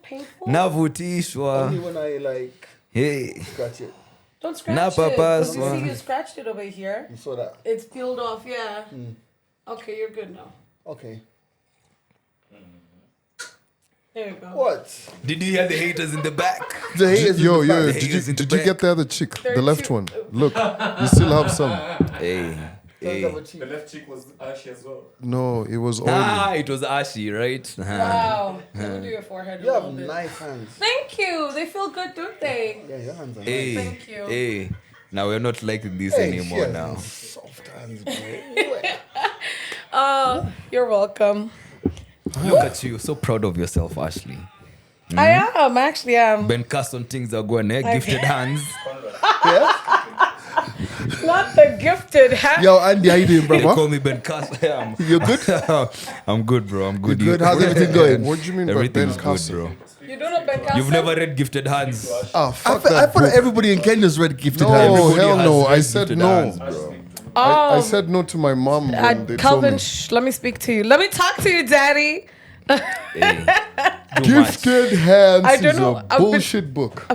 painful? Navutishwa. Only when I like scratch it. Don't scratch Na it. papas, You see, you scratched it over here. You saw that? It's peeled off, yeah. Okay, you're good now. Okay. There you go. What? Did you hear the haters in the back? The haters Yo, in the yo, back. did you get the other chick? There The are left two- one. Look, you still have some. Hey. Turns out a cheek. The left cheek was ashy as well. No, it was oily. It was ashy, right? Wow. Let me do your forehead You a have little bit. nice hands. Thank you. They feel good, don't they? Yeah, your hands are nice. Hey, Thank you. hey. Now we're not like this Hey, anymore she has now. soft hands, bro. You're welcome. Look at you, so proud of yourself, Ashley. I am, actually am. Ben Carson things are going, gifted hands. Not the gifted hand. Yo, Andy, how you doing, They brother? call me Ben Carson. You good? I'm good, bro. I'm good. You good? How's everything going? What do you mean by Everything's Ben good, Carson? bro. You don't know Ben Carson? You've never read Gifted Hands. Ah, I fuck thought that book. everybody in Kenya's read Gifted No, Hands. Everybody hell has no. I read said Gifted no. Hands, bro. I said no to my mom when they told Calvin, me. let me speak to you. Let me talk to you, Daddy. Hey, too much. Gifted Hands I don't is know. a I've been- bullshit book.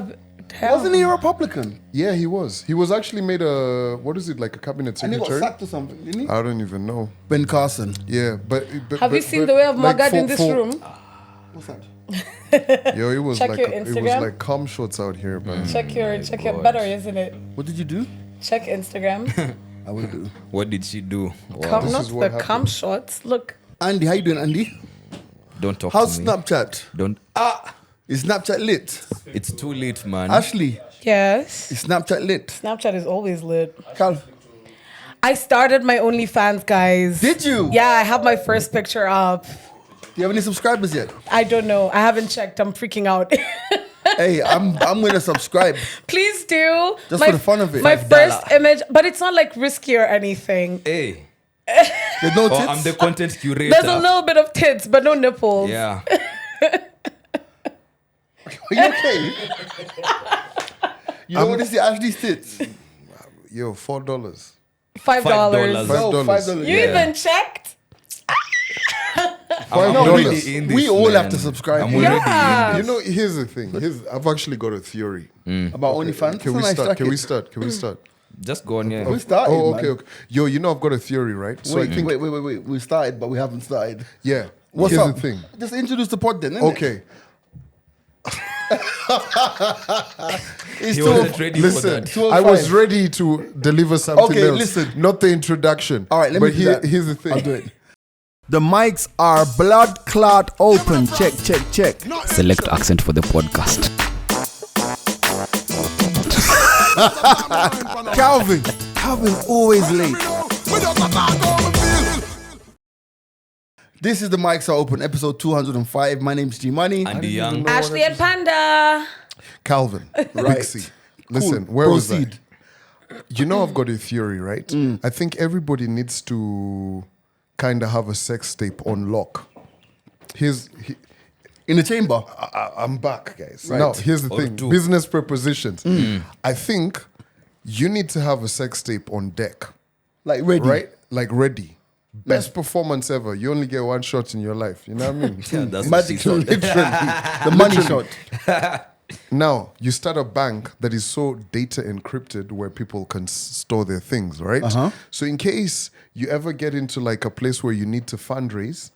Wasn't he a Republican? Yeah, he was. He was actually made a, what is it, like a cabinet And he got secretary? sacked or something, didn't he? I don't even know. Ben Carson. Yeah, but Have you seen the way of like, Magad in this room? What's that? Yo, it was Check like your it was Instagram. like cum shots out here, man. Check your God. better, isn't it? What did you do? Check Instagram. I will do. What did she do? Wow. Come, This not is what the cum shots. Look. Andy, how you doing, Andy? Don't talk How's to me. Snapchat? Don't. Is Snapchat lit? It's too late, man. Ashley, Yes. is Snapchat lit? Snapchat is always lit. Cal, I started my OnlyFans, guys. did you? Yeah, I have my first picture up. Do you have any subscribers yet? I don't know. I haven't checked. I'm freaking out. Hey, I'm gonna subscribe. Please do. Just for the fun of it. My $5. first image, but it's not like risky or anything. Hey. There's no Oh, tits. I'm the content curator. There's a little bit of tits, but no nipples. Yeah. Are you okay? You don't want to see Ashley's tits? Yo, $4. $5. $5. No, $5. $5. You even checked? I'm $5. already in this, We all have man. to subscribe. I'm already Yeah. You know, here's the thing. I've actually got a theory. About OnlyFans. Can we start? Can we start? Can we start? Just go on, yeah. We started. Oh, man. okay, okay. Yo, you know I've got a theory, right? So I Wait, think, wait. We started, but we haven't started. yeah. What's here's up? the thing. Just introduce the pod then. innit? Okay, It's He too. wasn't ready for listen. that. 205. I was ready to deliver something Okay, else. listen. Not the introduction. All right, let me but do that. here's the thing. I'll do it. The mics are blood clot open. Check, check, check. Select accent for the podcast. Calvin always late. This is the mics are open, episode 205. My name's G Money. Andy Young. Ashley and Panda. Calvin, Right. Rixie. Listen, Cool. where Proceed. was I? You know I've got a theory, right? I think everybody needs to kind of have a sex tape on lock. In the chamber. I'm back, guys. Right. Now, here's the Or thing. two. Business prepositions. I think you need to have a sex tape on deck, Like ready. right? Like ready. Best performance ever. You only get one shot in your life. You know what I mean? Yeah, that's what Magic, she thought. literally. The money shot. Now, you start a bank that is so data encrypted where people can store their things, right? So in case you ever get into like a place where you need to fundraise,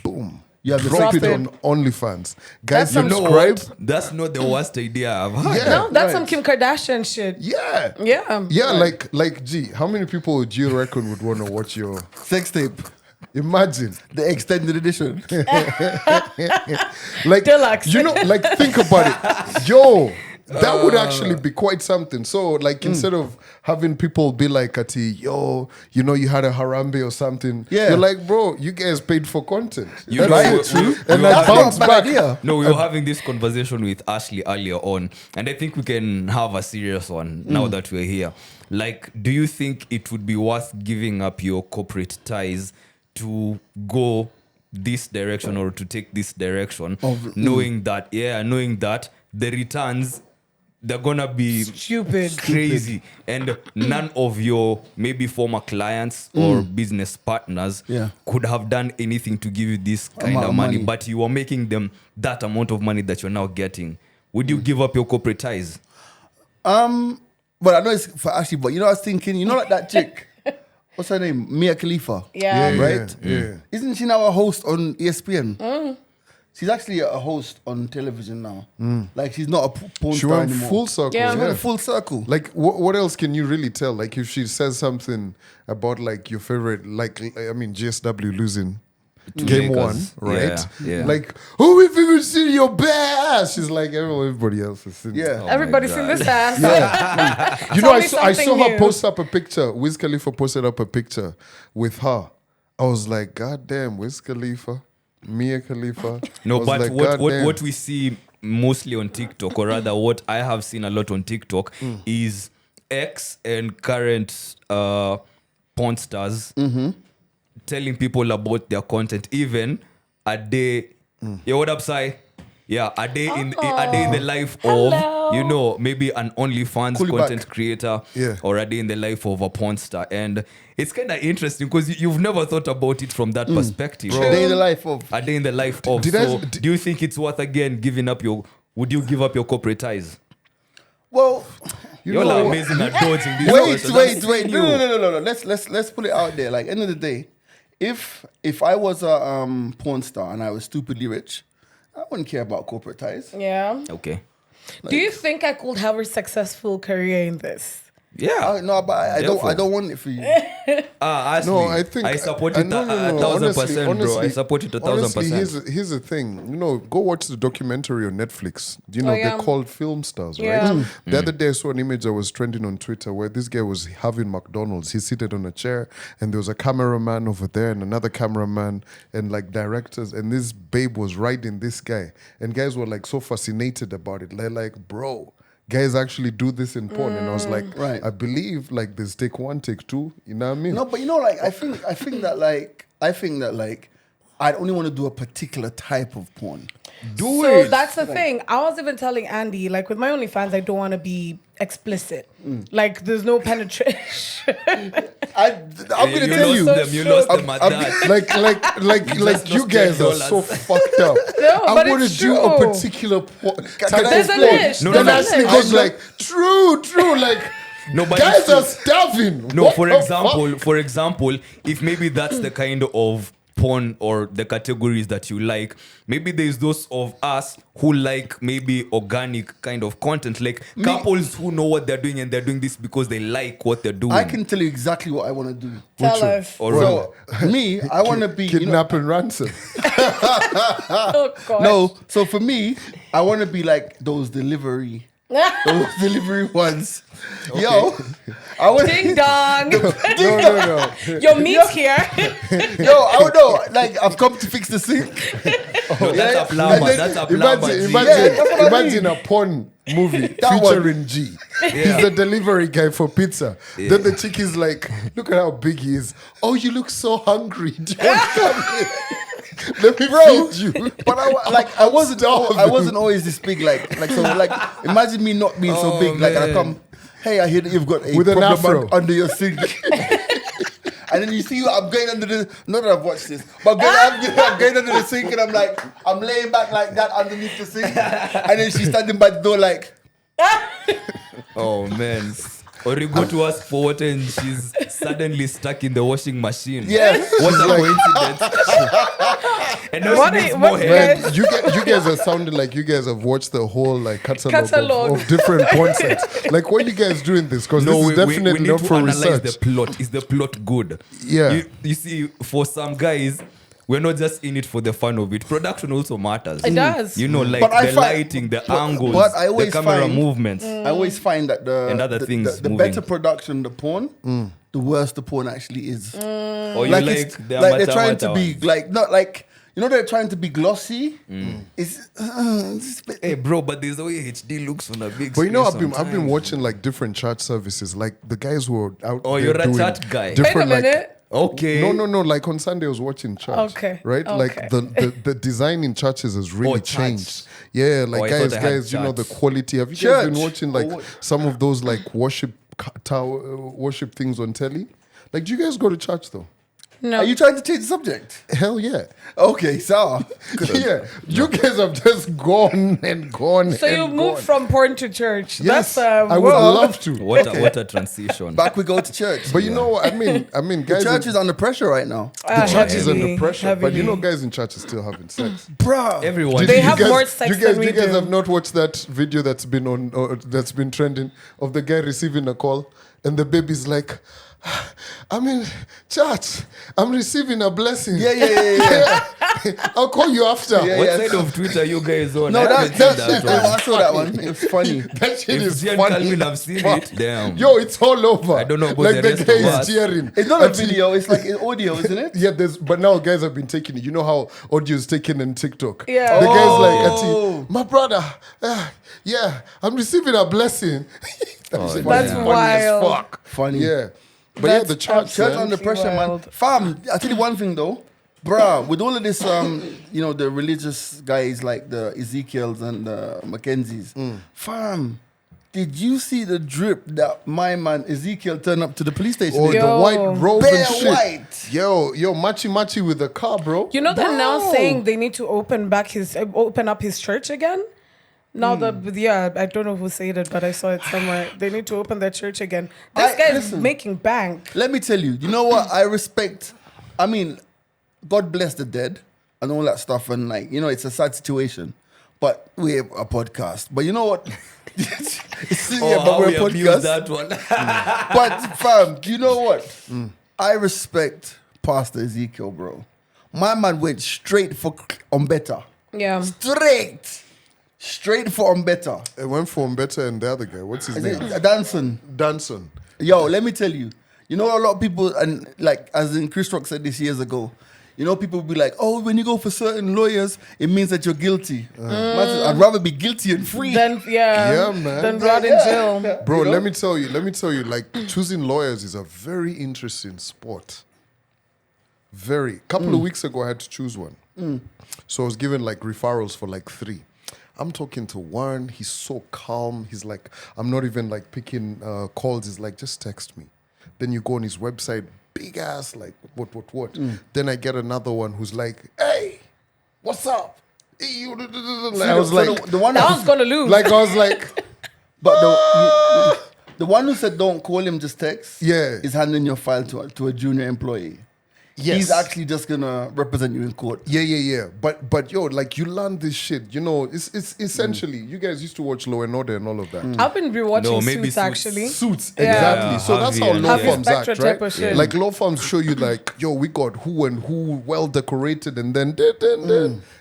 boom. You have the Drop sex it tape. on OnlyFans. Guys, That's some- You know subscribe. what? That's not the worst idea I've had. Yeah, No, that's right. some Kim Kardashian shit. Yeah. Yeah. Yeah, like, gee, how many people do you reckon would want to watch your... Sex tape. Imagine. The extended edition. Like, Deluxe. you know, like, think about it. Yo, that would actually be quite something. So, like, instead of having people be like, Ati, yo, you know, you had a Harambe or something. Yeah. You're like, bro, you guys paid for content. You That's know, it. we- And we I were bounce Bad back. idea. No, we were having this conversation with Ashley earlier on, and I think we can have a serious one now that we're here. Like, do you think it would be worth giving up your corporate ties to go this direction or to take this direction, knowing that the returns they're gonna be Stupid. crazy, and none of your maybe former clients or business partners could have done anything to give you this kind of money, but you are making them that amount of money that you're now getting. Would you give up your corporate ties? But I know it's for Ashley, but I was thinking, like that chick, what's her name? Mia Khalifa. Yeah. Right? Yeah. Isn't she now a host on ESPN? She's actually a host on television now. Like, she's not a porn She star went anymore. full circle. Yeah. She Yeah. went full circle. Like, what else can you really tell? Like, if she says something about, like, your favorite, like, GSW losing game Lakers. 1, right? Yeah. Like, oh, we've even seen your bare ass. She's like, everybody else has seen it. Yeah. Everybody's God. seen this ass. You know, Tell I me saw, I saw something her new. post up a picture. Wiz Khalifa posted up a picture with her. I was like, God damn, Wiz Khalifa, Mia Khalifa. I No, was but like, what "God damn." we see mostly on TikTok, or rather what I have seen a lot on TikTok, is ex and current porn stars telling people about their content, even a day. Yo, what up, Sai? Yeah, a day in the life of maybe an OnlyFans Cool you content back. creator, Yeah. or a day in the life of a porn star, and it's kind of interesting because you've never thought about it from that perspective. Day in the life of. A day in the life of. Did I- So, do you think it's worth again giving up your? Would you give up your corporate ties? Well, You're amazing at dodging these wait. questions. I've seen you. No. Let's put it out there. Like, end of the day, if I was a porn star and I was stupidly rich, I wouldn't care about corporate ties. Yeah. Okay. Do you think I could have a successful career in this? Yeah. No, but I Therefore. don't want it for you. Ashley, No, I think I support it no, a thousand percent, bro. I support it 1,000%. Honestly, here's the thing. Go watch the documentary on Netflix. yeah. They're called film stars, right? Yeah. The other day I saw an image that was trending on Twitter where this guy was having McDonald's. He's seated on a chair, and there was a cameraman over there and another cameraman and like directors, and this babe was riding this guy, and guys were like so fascinated about it. They're like, bro. Guys actually do this in porn, and I was like, Right. I believe like there's take 1, take 2. You know what I mean? No, but like I think that I'd only want to do a particular type of porn. So that's the thing. I was even telling Andy, like with my OnlyFans, I don't want to be explicit. Like there's no penetration. I'm gonna You tell lost you. them. You lost them at that. like you lost guys are $10. so fucked up. No, I but want to it's do true. a particular type There's of a porn. niche. No, Then no, There's no. a Ashley niche. goes like, true, like. No, but Guys you are see- starving. No, What for the example, if maybe that's the kind of porn or the categories that you like, maybe there's those of us who like maybe organic kind of content, like couples who know what they're doing and they're doing this because they like what they're doing. I can tell you exactly what I want to do. Tell us. Or So me, I want to be Kidnap and ransom. Oh God. No, so for me, I want to be like those delivery ones. Yo, I want Ding dong. No. Your meat's here. I would know. Like I've come to fix the sink. no, that's a plumber. And then That's a plumber. Imagine, G. that's what I imagine a porn movie That one. featuring G. He's the delivery guy for pizza. Then the chick is like, look at how big he is. Oh, you look so hungry. Do you want to come in? Let me feed you. But I wasn't always this big. Like imagine me not being so big. Like I man. come, hey, I hear that you've got a With an problem afro. under your sink. And then you see I'm going under the. Not that I've watched this, but I'm going under the sink, and I'm laying back like that underneath the sink, and then she's standing by the door like. Oh man. Or you go to ask for water and she's suddenly stuck in the washing machine. Yeah. What a coincidence. And now What she needs are- more what- hair. Man, you guys are sounding like you guys have watched the whole like catalog Catalog. of different porn sets. Like, what are you guys doing this? Because this is definitely need not to for analyze research. the plot. Is the plot good? Yeah. You see, for some guys, we're not just in it for the fun of it. Production also matters. It does. You know, like But I the find- lighting, the but- angles, but I the always camera find- movements. I always find that And other things the moving. better production the porn, the worse the porn actually is. Or you Like, like, it's, the like they're amateur trying to be ones. like not like they're trying to be glossy. It's a bit- Hey, bro, but there's the way HD looks on a big But you know, screen I've been sometimes. watching like different chat services, like the guys who are out. Oh, there you're a doing chat guy. Wait a different, like, minute. Okay. No. Like on Sunday, I was watching church. Okay, Right? Like okay. the design in churches has really church. changed. Yeah, like Oh, I thought I had guys, you know the church. quality. Have you guys been Church. watching like some of those like worship things on telly? Like, do you guys go to church though? No. Are you trying to change the subject? Hell yeah. Okay, so Yeah. You guys have just gone and gone. So you and moved gone. from porn to church. Yes, That's I would love to. What a transition. back we go to church. But you know what I mean? the Guys, church is under pressure right now. the church is under heavily, pressure. But you know, heavily. guys in church are still having sex. Bruh. Everyone. They You have guys- more sex you guys, than we you guys do. have not watched that video that's been that's been trending of the guy receiving a call and the baby's like, I'm in church. I'm receiving a blessing. Yeah. I'll call you after. Yeah, What yeah. side of Twitter you guys on? No, I that, haven't that, seen that that one. I saw that one. It's funny. That shit If is Zian funny. Calvin have seen Fuck. it, damn. Yo, it's all over. I don't know about like the the rest guy of is us. cheering. It's not a Until- video. It's like an audio, isn't it? Yeah, but now guys have been taking it. You know how audio is taken in TikTok. Yeah. The guy's like, Oh. "Auntie, my brother, yeah, I'm receiving a blessing." Oh, Shit That's was wild. Funny as fuck. Funny. Yeah, but That's yeah, the church. Church man. under pressure, man. Wild. Fam, I tell you one thing though, bruh. With all of this, you know, the religious guys like the Ezekiels and the Mackenzies, fam. Did you see the drip that my man Ezekiel turned up to the police station? Oh, in? the Yo. white robe Bare and shit. white. Yo, machi with the car, bro. You know, they're now Bro. saying they need to open up his church again. Now I don't know who said it, but I saw it somewhere. They need to open their church again. This guy is listen. making bank. Let me tell you. You know what? I respect. I mean, God bless the dead and all that stuff, and like you know, it's a sad situation. But we're a podcast. But you know what? How we're we a abuse podcast. that one. But fam, do you know what? I respect Pastor Ezekiel, bro. My man went straight for Umbetta. Yeah. Straight for Umbetta. It went for better and the other guy. What's his Is name? it Danson? Danson. Yo, let me tell you. You know, a lot of people, and like as in Chris Rock said this years ago, you know, people will be like, oh, when you go for certain lawyers, it means that you're guilty. Man says, I'd rather be guilty and free. Then Yeah, man. Then rot in jail. Bro, You know? let me tell you, like choosing lawyers is a very interesting sport. Very. Couple of weeks ago, I had to choose one. So I was given like referrals for like 3. I'm talking to one. He's so calm. He's like, I'm not even like picking calls. He's like, just text me. Then you go on his website, big ass, like what. Then I get another one who's like, hey, what's up? Hey, you. I was like, the one That one's gonna lose. like I was like, But the one who said don't call him, just text. Yeah. is handing your file to a junior employee. yes. He's actually just gonna represent you in court. Yeah. But yo, like you learn this shit. You know, it's essentially you guys used to watch Law and Order and all of that. I've been rewatching No, maybe Suits Suits. actually. Suits, Yeah. exactly. Yeah, So that's how Harvey law and- firms Harvey act, Specter type right? of shit. Like law firms show you like, yo, we got who and who well decorated, and then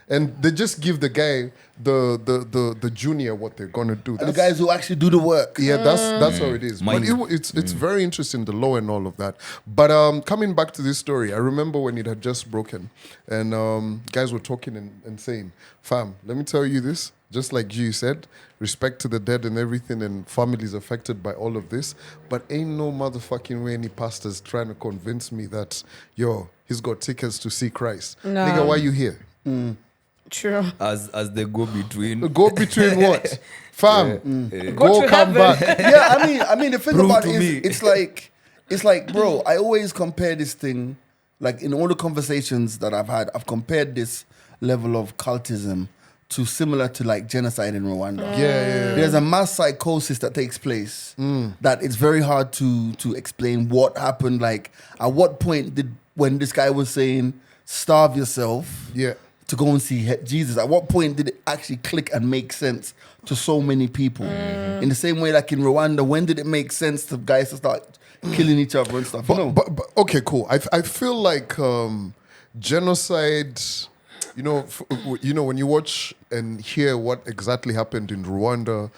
and they just give the guy the junior what they're gonna do. And the guys who actually do the work. Yeah, that's how it is. Mind. But it's very interesting, the law and all of that. But coming back to this story, I remember when it had just broken, and guys were talking and saying, "Fam, let me tell you this. Just like G said, respect to the dead and everything, and families affected by all of this. But ain't no motherfucking way any pastors trying to convince me that yo, he's got tickets to see Christ. No. Nigga, why you here? True. As they go between. Go between what, fam? Go to come heaven. back." Yeah, I mean, the thing Prove about to it me. is, it's like, bro, I always compare this thing, like in all the conversations that I've had, I've compared this level of cultism to similar to like genocide in Rwanda. Yeah. There's a mass psychosis that takes place that it's very hard to explain what happened. Like, at what point when this guy was saying, starve yourself Yeah. to go and see Jesus, at what point did it actually click and make sense to so many people? In the same way, like in Rwanda, when did it make sense to guys to start killing each other and stuff? But okay, cool. I feel like genocide. You know, when you watch and hear what exactly happened in Rwanda,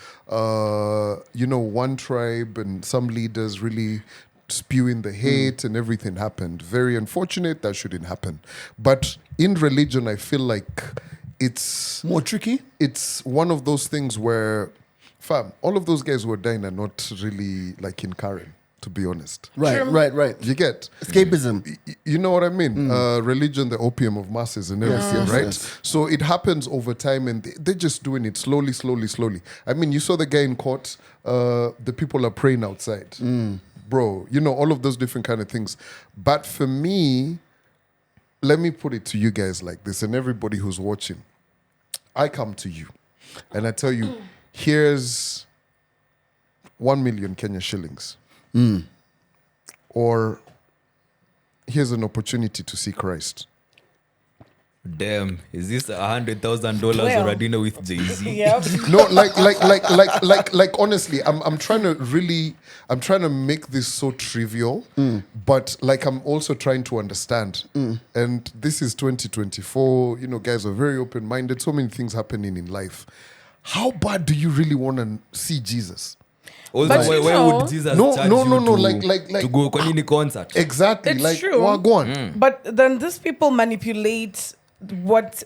one tribe and some leaders really spewing the hate and everything happened. Very unfortunate. That shouldn't happen. But in religion, I feel like it's more tricky. it's one of those things where, fam, all of those guys who are dying are not really like in Karen to be honest. Right. You get Escapism. you know what I mean? Religion, the opium of masses and everything, right? yes. So it happens over time and they're just doing it slowly. I mean, you saw the guy in court, the people are praying outside. Bro, you know, all of those different kind of things. But for me, let me put it to you guys like this and everybody who's watching. I come to you and I tell you, here's 1 million Kenya shillings. Or here's an opportunity to see Christ. Damn, is this $100,000 or a dinner with Jay-Z? Yep. No, like honestly, I'm trying to make this so trivial, but like I'm also trying to understand. And this is 2024, you know, guys are very open-minded, so many things happening in life. How bad do you really want to see Jesus? Also, But you where know- would Jesus No, charge no, you no, no, to, like- to go kwa nini concert? Exactly. It's like, true. well, go on. But then these people manipulate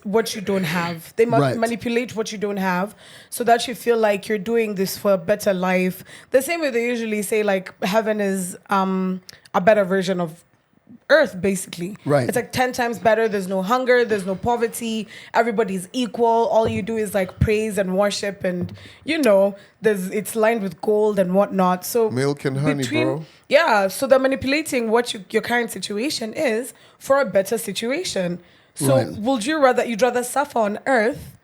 what you don't have. They Right. manipulate what you don't have so that you feel like you're doing this for a better life. The same way they usually say like heaven is a better version of earth, basically. Right. It's like 10 times better. There's no hunger, there's no poverty, everybody's equal. All you do is like praise and worship, and you know, it's lined with gold and whatnot. So Milk and honey, bro. Yeah, so they're manipulating what your current situation is for a better situation. So Right. you'd rather suffer on earth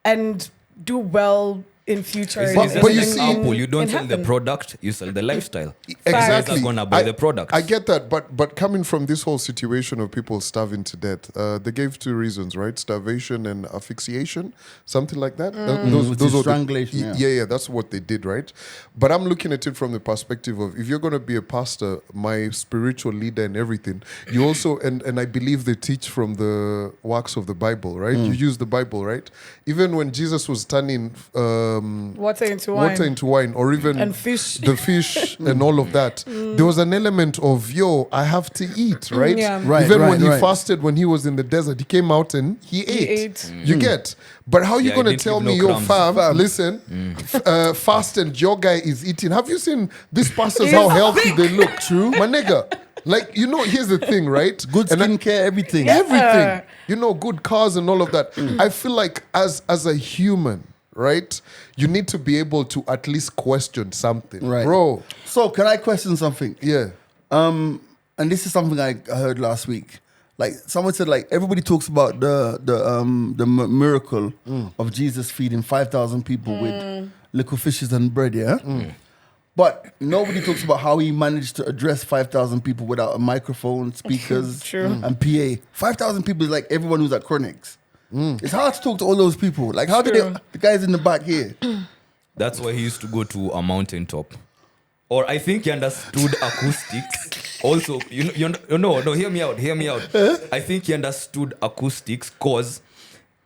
and do well in future? It's in- just but like you see- Apple. You don't in sell the heaven? product, you sell the lifestyle. Exactly. You're gonna buy the product. I get that, but coming from this whole situation of people starving to death, they gave 2 reasons, right? Starvation and asphyxiation, something like that. Which is are the- strangulation, yeah, that's what they did, right? But I'm looking at it from the perspective of if you're going to be a pastor, my spiritual leader and everything, you also, and I believe they teach from the works of the Bible, right? You use the Bible, right? Even when Jesus was turning Water into wine. water into wine, or even And fish. the fish and all of that, there was an element of, I have to eat, right? Yeah. Right, Even right, when he right. fasted, when he was in the desert, he came out and he ate. ate. You get? But how you Yeah, going he to didn't tell give me, no yo, crumbs. fam, listen, fast and your guy is eating. Have you seen these pastors, how healthy they look? True. My nigga. Like, you know, here's the thing, right? Good And I- skincare, everything. everything, you know, good cars and all of that. I feel like as a human, right, you need to be able to at least question something, Right. bro. So, can I question something? Yeah. And this is something I heard last week. Like someone said, like everybody talks about the miracle of Jesus feeding 5,000 people with little fishes and bread. Yeah. But nobody talks about how he managed to address 5,000 people without a microphone, speakers, True. and PA. 5,000 people is like everyone who's at Chronics. It's hard to talk to all those people. Like, how did True. the guys in the back here? That's why he used to go to a mountaintop. Or I think he understood acoustics. Also, no, hear me out. I think he understood acoustics because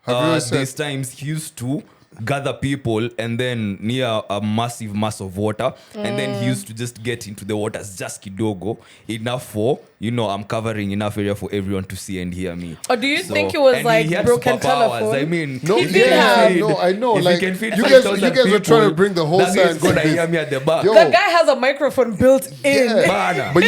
Have you ever said- these times he used to gather people and then near a massive mass of water, and then he used to just get into the waters just kidogo, enough for, I'm covering enough area for everyone to see and hear me. Or do you think it was and like he had broken superpowers. telephone? I mean, No, if He he did can have- feed- No, I know, if like, he can feed you guys 5,000 are trying to bring the whole that science guy's gonna in this. hear me at the back. Yo. That guy has a microphone built in. Yeah. Bana. But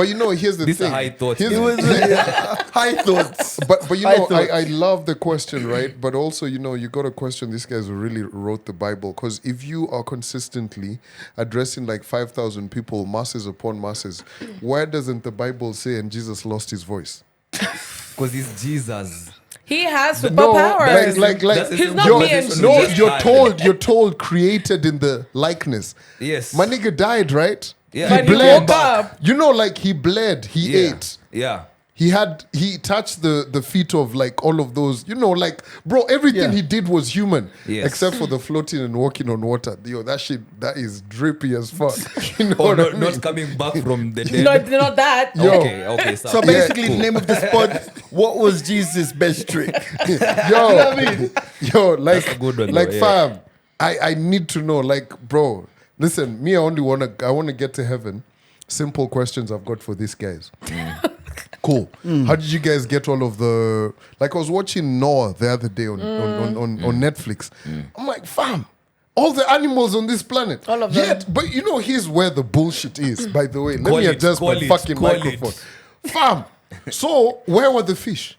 you know, here's the These thing. are high thoughts, Here's- man. It was high thoughts. But you I know, thought- I love the question, right? But also, you got to question these guys who really wrote the Bible, because if you are consistently addressing like 5,000 people, masses upon masses, why doesn't the Bible say and Jesus lost his voice? Because he's Jesus. He has No, superpowers. like That's the He's same not you're, me and conversation you. we no, just had. you're told created in the likeness. Yes. My nigga died, right? Yeah. But he bled. woke up. You know, like he bled, he Yeah. ate. Yeah. He touched the feet of like all of those, like, bro, everything Yeah. he did was human, Yes. except for the floating and walking on water. Yo, that shit, that is drippy as fuck. You know Oh, what I not, mean? not coming back from the dead. Not that. Yo. Okay. So basically, the name of this pod, what was Jesus' best trick? Yo, like, That's a good one, like, though, yeah. fam, I need to know, like, bro, listen, me, I want to get to heaven. Simple questions I've got for these guys. Cool. How did you guys get all of the? Like, I was watching Noah the other day on Netflix. I'm like, fam, All the animals on this planet. All of them. Yet, but you know, here's where the bullshit is, by the way. Let Call me it, adjust call my it, fucking call it. microphone. Fam. So, where were the fish?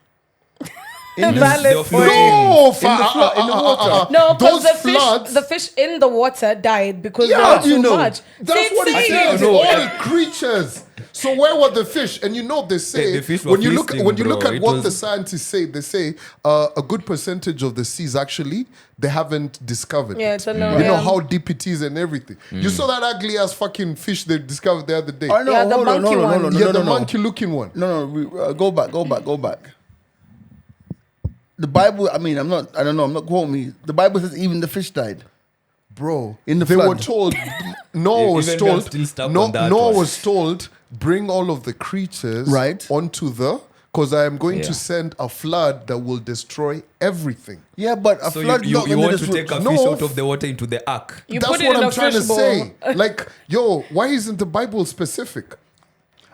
Valid They're point. floating. No, fam. in the water. No, because Those floods. the fish in the water died because Yeah, there how was do you too know? much. That's See, what it saying says. No, All creatures. So where were the fish? And you know they say The fish were when you look feasting, when you look bro. at It what was- the scientists say, they say a good percentage of the seas actually they haven't discovered. Yeah, it. it's unknown, You know yeah. how deep it is and everything. You saw that ugly ass fucking fish they discovered the other day. I know. Yeah, the hold on, monkey hold on, hold one. on. Yeah, No, the no, no. monkey looking one. No, go back. The Bible, I mean, I'm not quoting me. The Bible says even the fish died. Bro, In the they flood. were told. Noah was Even me, I'm told. still stuck No, on that Noah one. was told bring all of the creatures Right. onto the because I am going Yeah. to send a flood that will destroy everything. Yeah, but a So flood you not gonna want to destroy- take a No. fish out of the water into the ark. You That's put it what in I'm a trying to fishbowl. say. Like, yo, why isn't the Bible specific?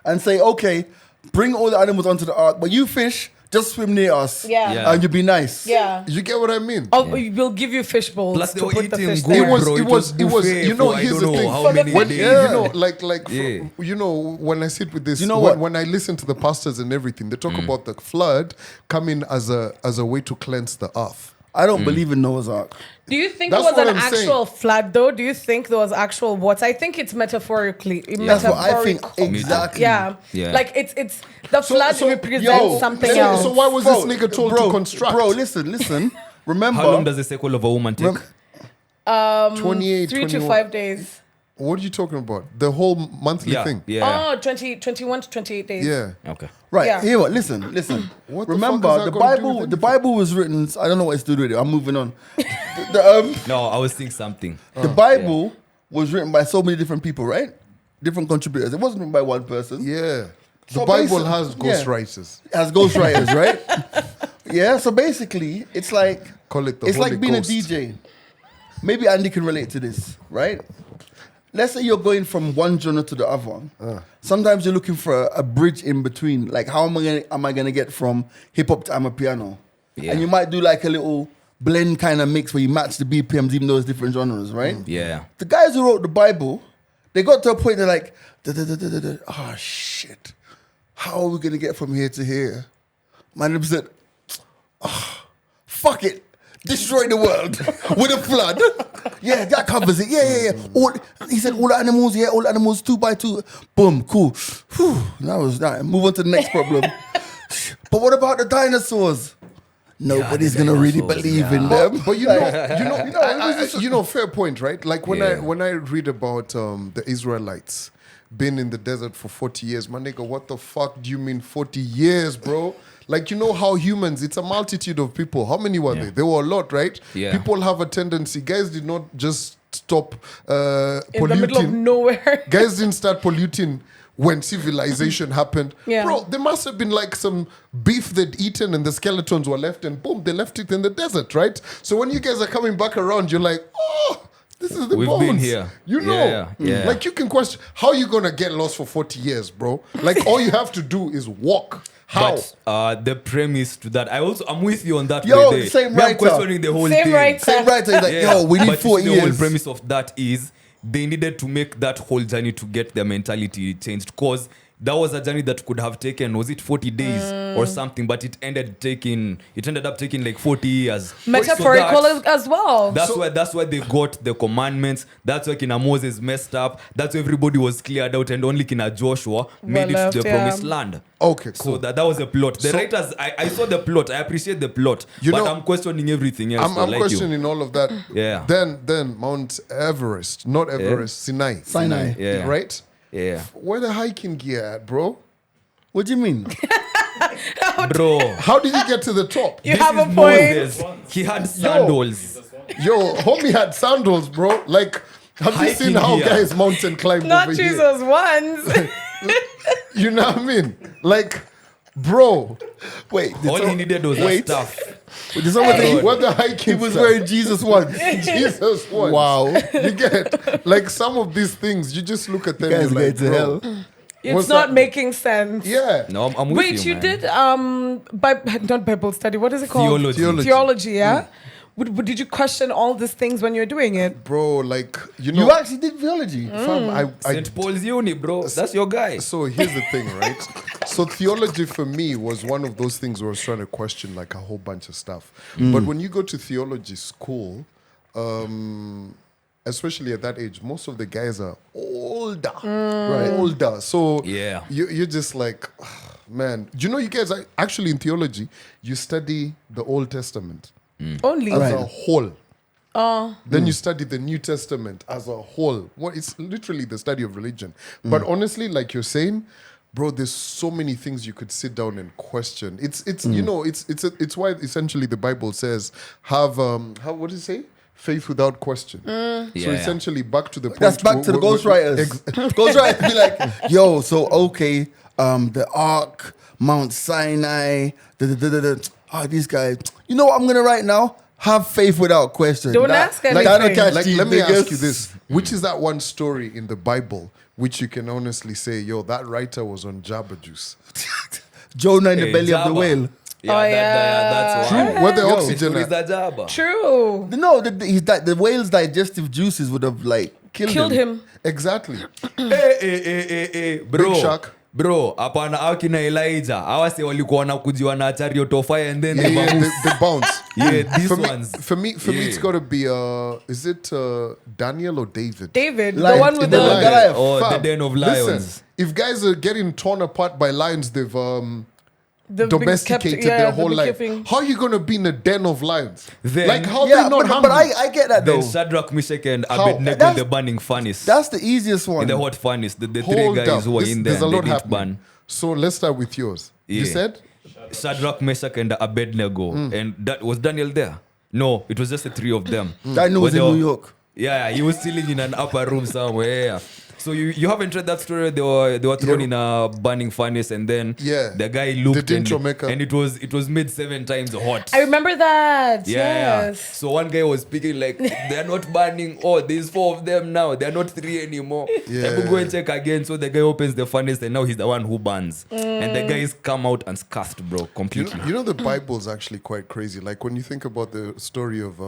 and say, okay, bring all the animals onto the ark, but you fish, just swim near us. Yeah. Yeah. And you'll be nice. Yeah. You get what I mean? Oh, we'll give you fish bowls Plus they to were put the eating fish good, there. It was- bro. it was- buffet you know, for I here's don't the know thing. how For the many When, days. Yeah. you know, like, Yeah. you know, when I sit with this, You know when, what? when I listen to the pastors and everything, they talk about the flood coming as a way to cleanse the earth. I don't believe in Noah's Ark. Do you think That's it was what an I'm saying. actual flood though? Do you think there was actual water? I think it's metaphorically. That's what I think metaphorical. exactly. Yeah. Yeah. Like it's the flood represents yo, something so- else. so why was this nigga told to construct? Bro, listen. Remember, How long does the cycle of a woman take? 28, 3 to 21. 5 days. What are you talking about? The whole monthly yeah, thing? yeah. Oh, 21 to 28 days. Yeah. Okay. right? Yeah. Here, what? Listen. What the fuck Remember, has that the got to do with Bible. The anything? Bible was written. I don't know what it's to do with it. I'm moving on. the No, I was thinking something. the Bible was written by so many different people, right? Different contributors. It wasn't written by one person. Yeah. The So Bible basi- has yeah. ghostwriters. As ghostwriters, right? Yeah. So basically, it's like Call it the it's Holy like being Ghost. a DJ. Maybe Andy can relate to this, right? Let's say you're going from one genre to the other one. Sometimes you're looking for a bridge in between. Like, how am I gonna get from hip hop to amapiano? Yeah. And you might do like a little blend kind of mix where you match the BPMs, even though it's different genres, right? Yeah. The guys who wrote the Bible, they got to a point they're like, oh shit, how are we gonna get from here to here? My name said, fuck it, destroy the world with a flood. Yeah, that covers it. Yeah. He said all the animals 2 by 2. Boom, cool. Whew, that was that. Move on to the next problem. But what about the dinosaurs? Nobody's gonna really dinosaurs, believe yeah. in them. But you know, fair point, right? Like when Yeah. I read about the Israelites been in the desert for 40 years, my nigga, what the fuck do you mean 40 years, bro? Like, you know how humans, it's a multitude of people. How many were Yeah. they? There were a lot, right? Yeah. People have a tendency. Guys did not just stop In the middle of polluting. nowhere. Guys didn't start polluting when civilization happened. Yeah. Bro, there must have been like some beef they'd eaten and the skeletons were left and boom, they left it in the desert, right? So when you guys are coming back around, you're like, oh, this is the We've bones. been here. You know. Yeah. Like you can question, how are you going to get lost for 40 years, bro? Like all you have to do is walk. How? But the premise to that, I'm with you on that. Yo, way there. same Me, I'm writer. questioning the whole Same thing. writer. Same writer is like, yo, we need but 4 the years. whole premise of that is they needed to make that whole journey to get their mentality changed, because that was a journey that could have taken, was it 40 days or something, but it ended up taking like 40 years. Metaphorical So as well. that's why they got the commandments. That's why Kina Moses messed up. That's why everybody was cleared out and only Kina Joshua made it left, to the yeah. promised land. Okay, cool. So that was the plot. The So- writers, I saw the plot. I appreciate the plot, You but know, I'm questioning everything else. I'm like questioning all of that. Yeah. Then Mount Everest, not Everest, Sinai. Sinai. Yeah. Right? you. Yeah, Where the hiking gear at, bro? What do you mean? bro. How did you get to the top? You This have a is point. Moses. He had sandals. Yo, homie had sandals, bro. Like, have you seen Hiking how gear. guys mountain climb Not over here? Jesus ones. You know what I mean? Like, bro, Wait, All he needed was wait. that stuff. Did someone Hey. think what the hiking he was stuff? wearing Jesus once? Jesus one. Wow. You get like some of these things, you just look at them. Guys you're like, going to bro, hell. It's What's not that? making sense. Yeah. No, I'm with Wait, you man. did not Bible study. What is it called? Theology. Theology, yeah. did you question all these things when you're doing it? Bro, like, you know, You actually did theology. fam, I St. Paul's Uni, bro. That's your guy. So here's the thing, right? So theology for me was one of those things where I was trying to question like a whole bunch of stuff. But when you go to theology school, especially at that age, most of the guys are older, right? Older. So Yeah. you're just like, man. Do you know you guys are actually in theology? You study the Old Testament Only. as a whole. Then you study the New Testament as a whole. Well, it's literally the study of religion. But honestly, like you're saying, bro, there's so many things you could sit down and question. It's you know, it's why essentially the Bible says have what does it say? Faith without question. So Yeah. essentially back to the point. That's back to the ghostwriters. Ghostwriters be like, yo, so okay, the Ark, Mount Sinai, these guys. You know what I'm gonna write now? Have faith without question. Don't ask anything. that'll catch Like, these let me ask niggas. you this: which is that one story in the Bible which you can honestly say, yo, that writer was on Jabba juice? Jonah in the Hey, belly of the Jabba. whhere That's why. Where the Yo, oxygen is at? that Jabba? True. No, the whale's digestive juices would have like killed him. Exactly. Hey, bro. Big Shark. Bro, hapana akina Elijah. Awase walikuwa wanakujiwa na chariot of fire and then Yeah, they yeah, bounce. they bounce. Yeah, these For me, ones. for me, it's got to be is it Daniel or David? David, Lion- the one with in the the. lion. Goliath. Oh, the Fam, den of listen, lions. if guys are getting torn apart by lions, they've They've been domesticated kept- yeah, their they've whole been life. keeping- How are you gonna be in a den of lions? Then- Like how Yeah, they not but hungry? I get that though. Then Shadrach, Meshach, and How? Abednego in That's- the burning furnace. That's the easiest one. In the hot furnace. The three Hold guys up. who were in there There's a and they lot didn't happening. burn. So let's start with yours. You Yeah. said Shadrach, Meshach, and Abednego. And that was Daniel there? No, it was just the three of them. Daniel was But in they New were- York. Yeah, he was chilling in an upper room somewhere. Yeah. So you haven't read that story? They were thrown in a burning furnace, and then Yeah. the guy looked didn't Jamaica. and it was made 7 times hot. I remember that. Yeah. Yes. So one guy was speaking like they're not burning. Oh, there's 4 of them now. They're not 3 anymore. Yeah. Let me go and check again. So the guy opens the furnace and now he's the one who burns. And the guys come out and scuffed, bro, completely. you know the Bible's actually quite crazy. Like when you think about the story of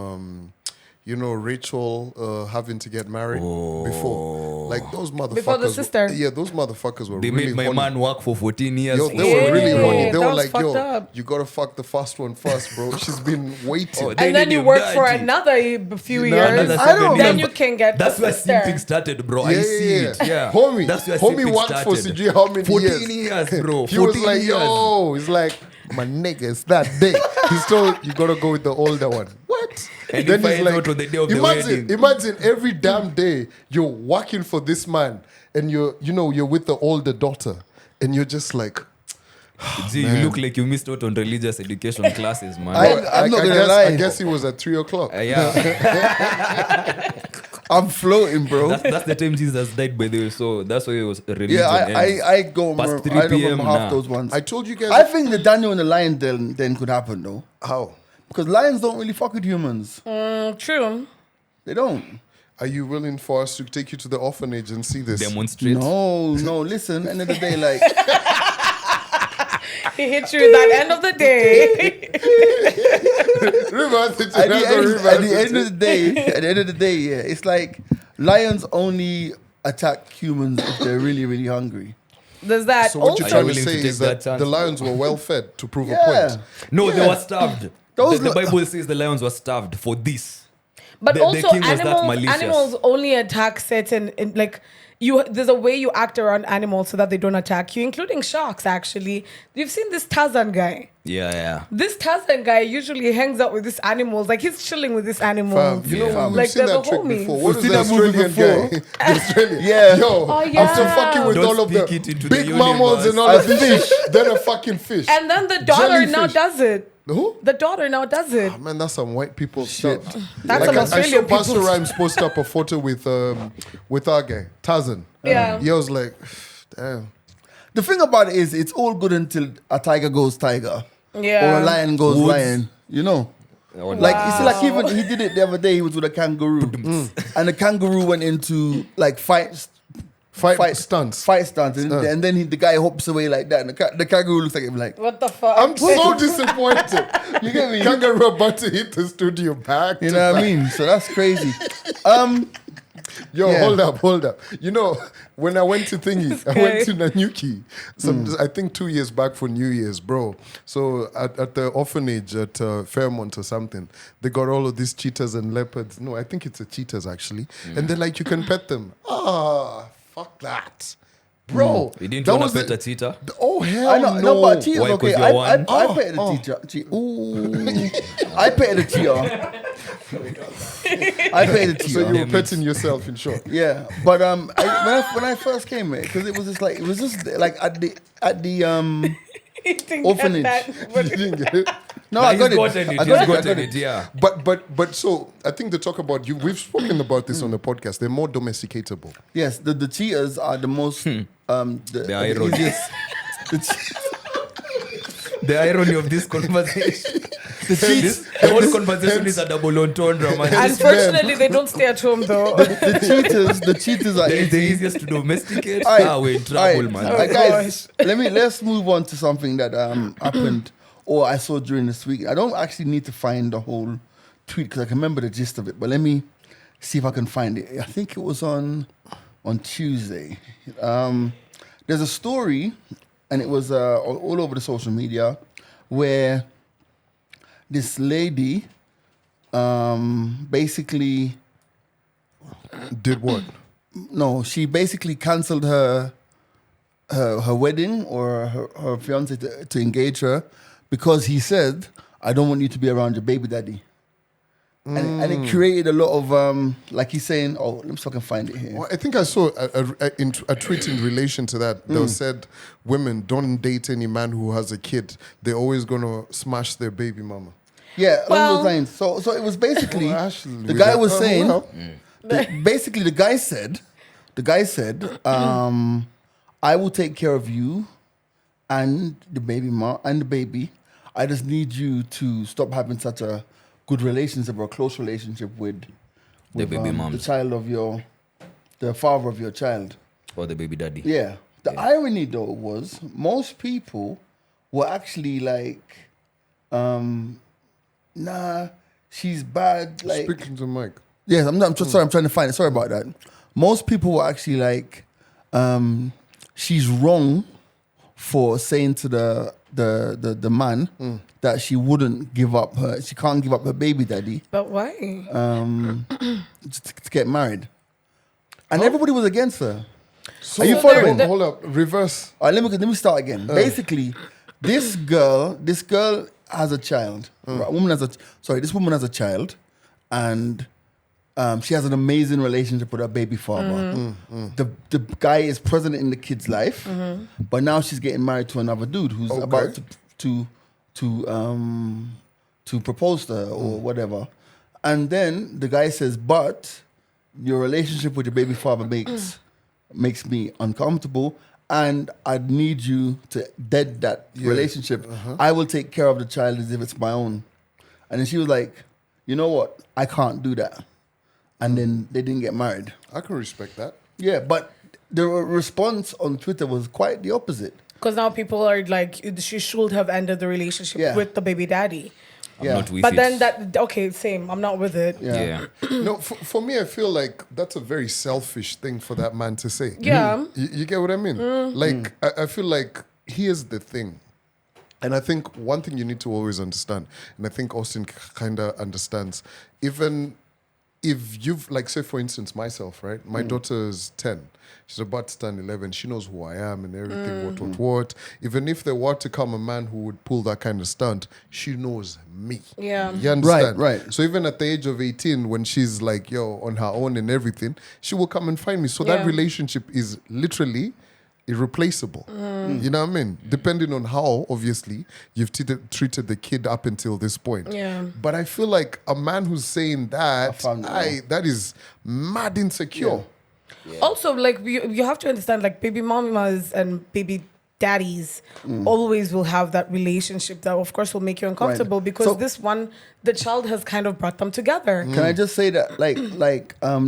Rachel having to get married before. Like those motherfuckers. Before the sister. Yeah, those motherfuckers were They really made my horny. man work for 14 years. Yo, for they were really Yeah, horny. They that were was like, yo, fucked up. you gotta fuck the first one first, bro. She's been waiting. Oh, they And then need you him work for dirty. another few No, years. another I don't 7 Then years. you can get That's the where sister. simping started, bro. I see it. Yeah. Homie, That's where homie simping worked for started. CG how many 14 years? years, bro. He was 14 like, years. yo, he's like, my nigga, it's that day. He's told you gotta go with the older one. What? And he finds out on the day of the wedding. Imagine every damn day you're working for this man and you're with the older daughter and you're just like, Gee, you look like you missed out on religious education classes, man. I'm not gonna lie. I guess he was at 3:00. Yeah, I'm floating, bro. that's the time Jesus died, by the way. So that's why it was religion. Yeah, ends. I go. Past I 3 don't PM remember half now. those ones. I told you guys I think the Daniel and the lion then could happen though, how. because lions don't really fuck with humans. True. They don't. Are you willing for us to take you to the orphanage and see this? Demonstrate. No. Listen, end of the day, like He hit you that end of the day. Reverse it. at That's the, a end, reverse at the it. end of the day, yeah, it's like lions only attack humans if they're really, really hungry. There's that. So what you're Are trying you to willing to say take is that that chance? the lions were well fed to prove a Yeah. point. No, they Yeah. were starved. Those The lo- Bible says the lions were starved for this. But The also, king was that malicious. animals only attack certain like you. There's a way you act around animals so that they don't attack you, including sharks. Actually, you've seen this Tarzan guy. Yeah. This Tarzan guy usually hangs out with these animals. Like he's chilling with these animals. Fam, you know Yeah. we've Like, seen they're that the trick homies. before. We've What is seen the that movie Australian before. guy? The Australian. Yeah. Yo, Oh, yeah. after fucking with Don't all of speak the it into the big mammals universe. and all of this fish, then a fucking fish. And then the daughter now Jellyfish. does it. Who? The daughter now does it. Oh, man, that's some white people shit. That's Like some I saw Australian Pastor people. Rhymes post up a photo with our guy Tarzan. Yeah. He was like, damn. The thing about it is, it's all good until a tiger goes tiger, Yeah. or a lion goes Woods. lion. You know. Or Like you see, like even he did it the other day. He was with a kangaroo, and the kangaroo went into like Fight stunts. Fight stunts, and then the guy hops away like that, and the kangaroo looks like him like. What the fuck? I'm so disappointed. You get me? Kangaroo about to hit the studio back. You know what I mean? So that's crazy. Yo, Yeah. hold up. You know, when I went to thingy, I went to Nanyuki, I think 2 years back for New Year's, bro. So at the orphanage at Fairmont or something, they got all of these cheetahs and leopards. No, I think it's a cheetahs actually. And they're like, you can pet them. Fuck that. Bro. You didn't that want to was pet a cheetah? Oh, hell I know, no, but cheetahs Why, okay. 'cause you're one? I petted the cheetah. Ooh, I petted the cheetah. I petted the cheetah. So you were petting yourself, in short. Yeah, but when I first came here, because it was just like at the He didn't orphanage. get that. You didn't get it? no, Nah, I got he's it. gotten it. I He's got it. I gotten got it, it. yeah. But so I think to talk about you, we've spoken about this on the podcast. They're more domesticatable. Yes, the cheetahs are the most the irony. easiest. The The irony of this conversation. cheats, The whole conversation is a double entendre, man. Unfortunately, they don't stay at home though. the cheetahs are They're the easy. easiest to domesticate. Alright, We're in trouble, alright. man. Oh, Guys, let's move on to something that happened or I saw during this week. I don't actually need to find the whole tweet because I can remember the gist of it, but let me see if I can find it. I think it was on Tuesday. There's a story, and it was all over the social media, where this lady basically Did what? no, she basically cancelled her wedding or her fiance to engage her because he said, "I don't want you to be around your baby daddy." And it created a lot of like he's saying, oh, let me see if I can find it here. Well, I think I saw a tweet in relation to that that said, women don't date any man who has a kid. They're always going to smash their baby mama. Yeah, along Well- those lines. So it was basically Oh, Ashley, the guy that- was saying well, basically the guy said, I will take care of you and the baby and the baby. I just need you to stop having such a good relationship or a close relationship with The baby the moms. child of the father of your child. Or the baby daddy. Yeah. The irony though was most people were actually like, nah, she's bad. Like, Speaking to the mic. yes, sorry, I'm trying to find it. Sorry about that. Most people were actually like, she's wrong for saying to the man that she wouldn't give up she can't give up her baby daddy But why? to get married, and everybody was against her. So Are you following? Hold up. Reverse. All right, let me start again. Basically, this girl has a child. This woman has a child, and she has an amazing relationship with her baby father. The guy is present in the kid's life, but now she's getting married to another dude who's about to propose to her or whatever. And then the guy says, "But your relationship with your baby father makes me uncomfortable, and I need you to dead that relationship. I will take care of the child as if it's my own." And then she was like, "You know what? I can't do that." And then they didn't get married. I can respect that. Yeah, but the response on Twitter was quite the opposite. Because now people are like, she should have ended the relationship Yeah. with the baby daddy. I'm Yeah. not with But it. then okay, same. I'm not with it. Yeah. No, for me, I feel like that's a very selfish thing for that man to say. Yeah. You get what I mean? Like, I feel like here's the thing. And I think one thing you need to always understand, and I think Austin kind of understands, even if you've, like, say, for instance, myself, right? My daughter's 10. She's about to turn 11. She knows who I am and everything, what. Even if there were to come a man who would pull that kind of stunt, she knows me. Yeah. You understand? Right. So even at the age of 18, when she's like, on her own and everything, she will come and find me. So that Yeah. relationship is literally irreplaceable. You know what I mean? Depending on how, obviously, you've treated the kid up until this point. Yeah. But I feel like a man who's saying that, found it out. that is mad insecure. Also, like you have to understand, like baby mamas and baby daddies always will have that relationship that, of course, will make you uncomfortable because So- the child has kind of brought them together. Can I just say that,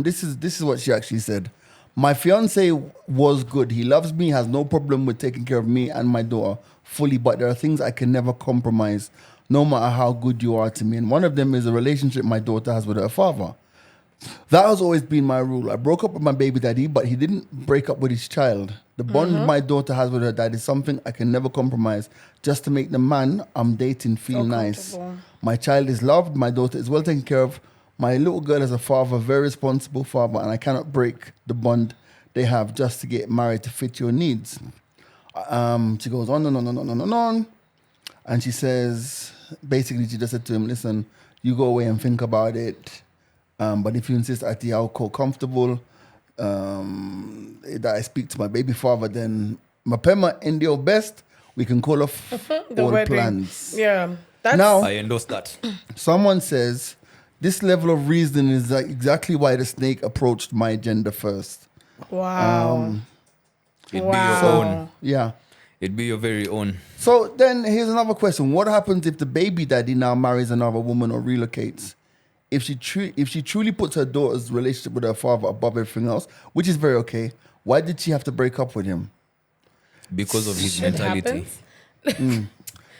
this is what she actually said. My fiance was good. He loves me, has no problem with taking care of me and my daughter fully, but there are things I can never compromise, no matter how good you are to me. And one of them is a relationship my daughter has with her father. That has always been my rule. I broke up with my baby daddy, but he didn't break up with his child. The bond my daughter has with her dad is something I can never compromise just to make the man I'm dating feel nice. My child is loved. My daughter is well taken care of. My little girl has a father, very responsible father, and I cannot break the bond they have just to get married to fit your needs. She goes on. And she says, basically, she just said to him, listen, you go away and think about it. But if you insist at the I'll call comfortable, that I speak to my baby father, then Mapema in your best, we can call off all wedding. plans. Yeah. That's Now, I endorse that. someone says, this level of reasoning is exactly why the snake approached my gender first. wow. It'd Wow. be your own. Yeah. It'd be your very own. So then here's another question. What happens if the baby daddy now marries another woman or relocates? If she truly puts her daughter's relationship with her father above everything else, which is very okay, why did she have to break up with him? Because of his It mentality. happens.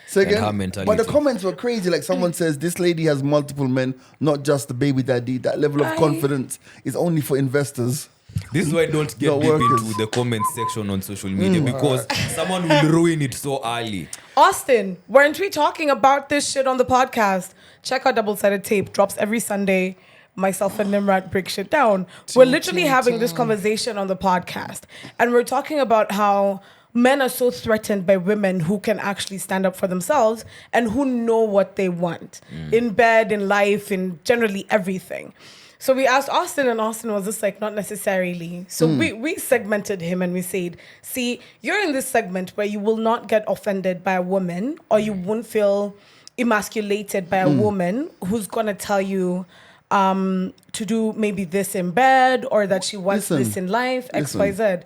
So And again, her mentality. but the comments were crazy. Like someone says, this lady has multiple men, not just the baby daddy. That level of confidence is only for investors. This is why I don't get Not deep workers. into the comment section on social media because someone will ruin it so early. Austin, weren't we talking about this shit on the podcast? Check out Double Sided Tape. Drops every Sunday. Myself and Nimrat break shit down. We're literally having this conversation on the podcast. And we're talking about how men are so threatened by women who can actually stand up for themselves and who know what they want in bed, in life, in generally everything. So we asked Austin, and Austin was just like, not necessarily. So we segmented him and we said, see, you're in this segment where you will not get offended by a woman or you won't feel emasculated by a woman who's going to tell you to do maybe this in bed or that she wants this in life, X, Y, Z.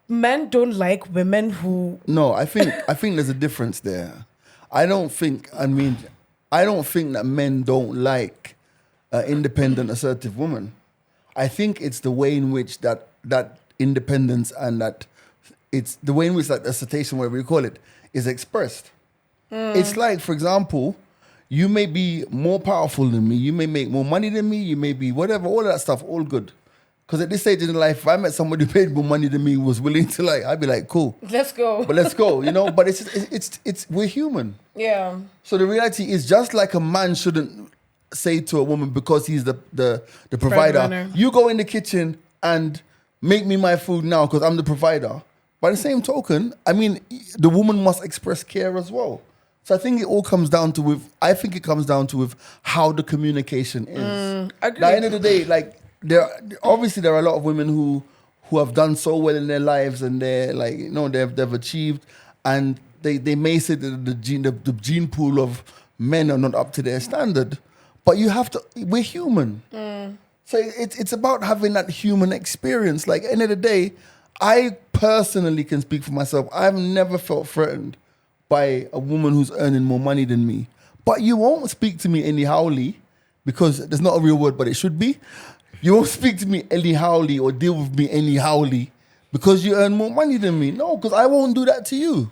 Men don't like women who... No, I think there's a difference there. I don't think that men don't like independent, assertive woman. I think it's the way in which that independence and that it's the way in which that assertion, whatever you call it, is expressed. It's like, for example, you may be more powerful than me, you may make more money than me, you may be whatever, all of that stuff, all good. Because at this stage in life, if I met somebody who paid more money than me, was willing to I'd be like, cool. Let's go. But let's go, But it's we're human. Yeah. So the reality is, just like a man shouldn't say to a woman because he's the provider, Breadwinner. you go in the kitchen and make me my food now because I'm the provider. By the same token, I mean, the woman must express care as well. So I think it all comes down to with how the communication is. At the end of the day, there are a lot of women who have done so well in their lives and they're they've achieved, and they may say that the gene pool of men are not up to their standard. But we're human. So it's about having that human experience. Like, end of the day, I personally can speak for myself. I've never felt threatened by a woman who's earning more money than me. But you won't speak to me anyhowly, because there's not a real word, but it should be. You won't speak to me anyhowly or deal with me anyhowly because you earn more money than me. No, because I won't do that to you.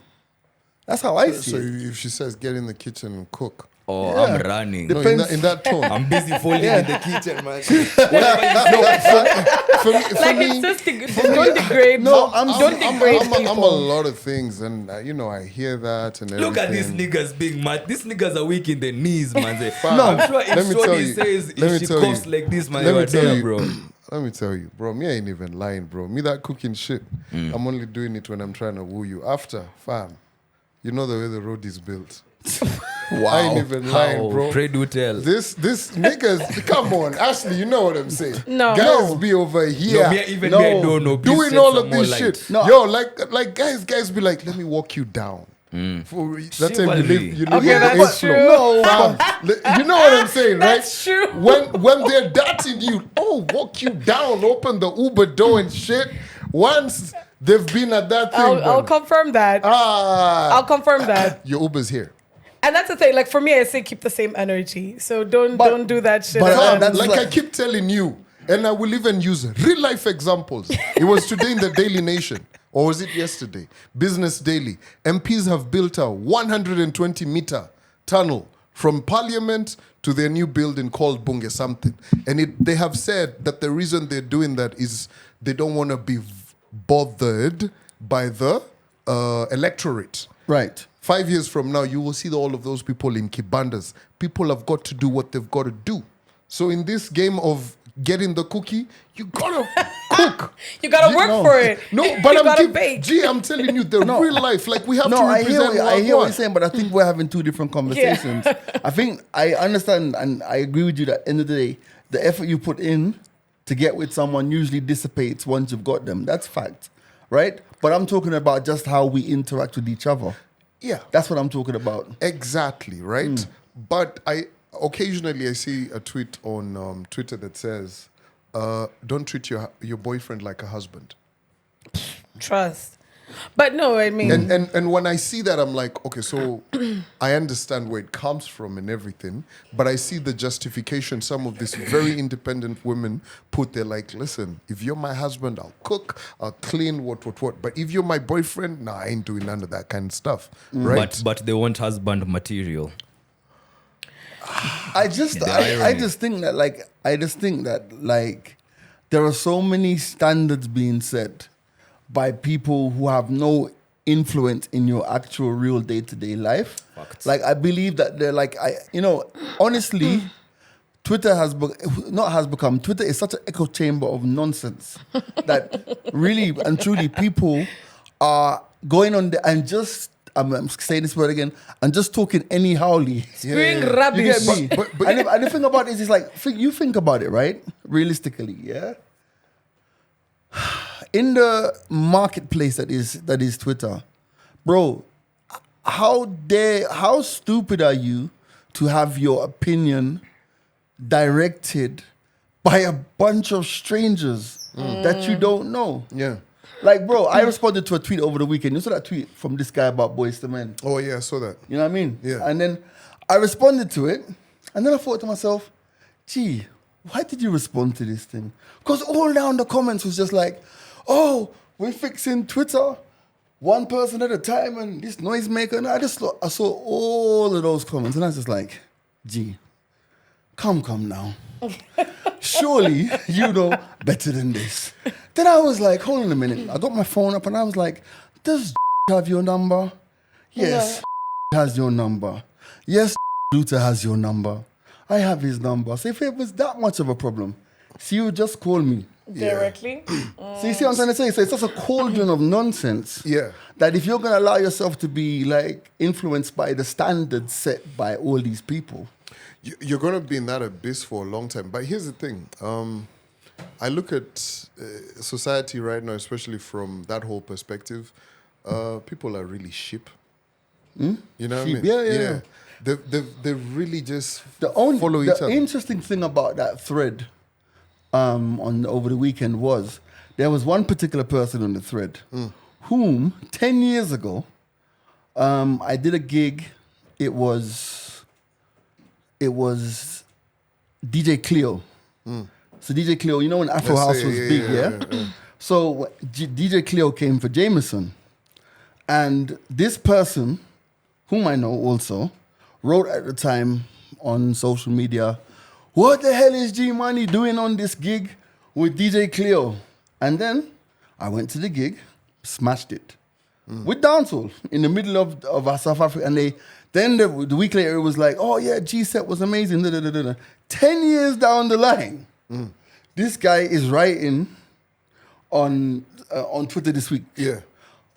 That's how I see So it. if she says get in the kitchen and cook, Oh, Yeah. I'm running. no, Depends. in that tone. I'm busy folding in the kitchen, man. for me, Don't degrade. Don't degrade I'm people. a lot of things, and I hear that and everything. Look at these niggas being mad. These niggas are weak in the knees, man. No, I'm sure let if me tell Shorty you. says Let me if she tell coughs you. like this, man, Let you me are tell there, you. bro. Let me tell you, bro, me ain't even lying, bro. Me that cooking shit, I'm only doing it when I'm trying to woo you. After, fam, you know the way the road is built. I ain't even lying, bro. Pray do tell. This niggas, come on, Ashley, you know what I'm saying. No. Guys No. be over here. No, me, even No. me, I don't know. Please doing shed all some of more this light. shit. No. Yo, like guys be like, let me walk you down. For that time you Chivalry. live Okay, on the that's eighth true. floor. You know what I'm saying, right? That's true. When they're dating you, walk you down, open the Uber door and shit. Once they've been at that thing, I'll man. confirm that. I'll confirm that. Your Uber's here. And that's the thing. Like, for me, I say keep the same energy. So don't do that shit. but again. that's Like like- I keep telling you, And I will even use real life examples. It was today in the Daily Nation, or was it yesterday? Business Daily. MPs have built a 120 meter tunnel from Parliament to their new building called Bunge something. And they have said that the reason they're doing that is they don't want to be bothered by the electorate. Right. 5 years from now, you will see all of those people in kibandas. People have got to do what they've got to do. So in this game of getting the cookie, you gotta cook. You gotta work for it. No, but You gotta I'm bake. I'm telling you, the real life. Like we have to I represent. hear what you're saying, but I think we're having two different conversations. I think I understand and I agree with you that at the end of the day, the effort you put in to get with someone usually dissipates once you've got them. That's fact, right? But I'm talking about just how we interact with each other. Yeah, That's what I'm talking about. exactly right. But occasionally I see a tweet on Twitter that says, "Don't treat your boyfriend like a husband." Trust. But no, I mean, And when I see that, I'm like, okay, so I understand where it comes from and everything, but I see the justification some of these very independent women put there, like, listen, if you're my husband, I'll cook, I'll clean, what. But if you're my boyfriend, nah, I ain't doing none of that kind of stuff, right? But they want husband material. I just think that there are so many standards being set by people who have no influence in your actual real day-to-day life. Facts. Like I believe that they're like honestly, Twitter Twitter is such an echo chamber of nonsense that really and truly people are going on there and just I'm saying this word again, and just talking anyhowly. spewing You rubbish. get me? But- and the thing about it is like, you think about it, right? Realistically, yeah? In the marketplace that is Twitter, bro, how stupid are you to have your opinion directed by a bunch of strangers that you don't know? Yeah. Like, bro, I responded to a tweet over the weekend. You saw that tweet from this guy about Boys to Men. Oh, yeah, I saw that. You know what I mean? Yeah. And then I responded to it, and then I thought to myself, gee, why did you respond to this thing? Because all down the comments was just like, oh, we're fixing Twitter one person at a time and this noisemaker. And I saw all of those comments, and I was just like, gee, come now. Surely you know better than this. Then I was like, hold on a minute. I got my phone up and I was like, does have your number? Yes, has your number. Yes, Luther has your number. I have his number. So if it was that much of a problem, so you would just call me. Directly. So you see what I'm trying to say? So it's just a cauldron of nonsense. Yeah. That if you're going to allow yourself to be like influenced by the standards set by all these people. You're going to be in that abyss for a long time. But here's the thing. I look at society right now, especially from that whole perspective. People are really sheep. You know what I Sheep, mean? yeah. They really just The follow each other. interesting thing about that thread on over the weekend was there was one particular person on the thread whom 10 years ago I did a gig. It was DJ Cleo. So DJ Cleo, you know when Afro House was big, yeah? So DJ Cleo came for Jameson. And this person, whom I know also, wrote at the time on social media, what the hell is G Money doing on this gig with DJ Cleo? And then I went to the gig, smashed it. With dancehall in the middle of South Africa. And then the week later it was like, oh yeah, G-Set was amazing. 10 years down the line, this guy is writing on Twitter this week. Yeah.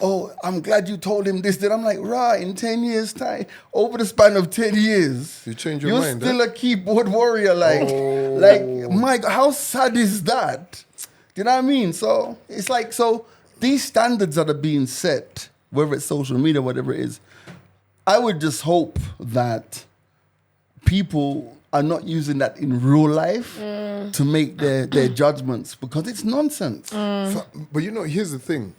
Oh, I'm glad you told him this. Then I'm like, in 10 years' time, over the span of 10 years, You change your you're mind, still a keyboard warrior. Mike, how sad is that? Do you know what I mean? So it's like, these standards that are being set, whether it's social media, whatever it is, I would just hope that people are not using that in real life to make their judgments, because it's nonsense. But you know, here's the thing.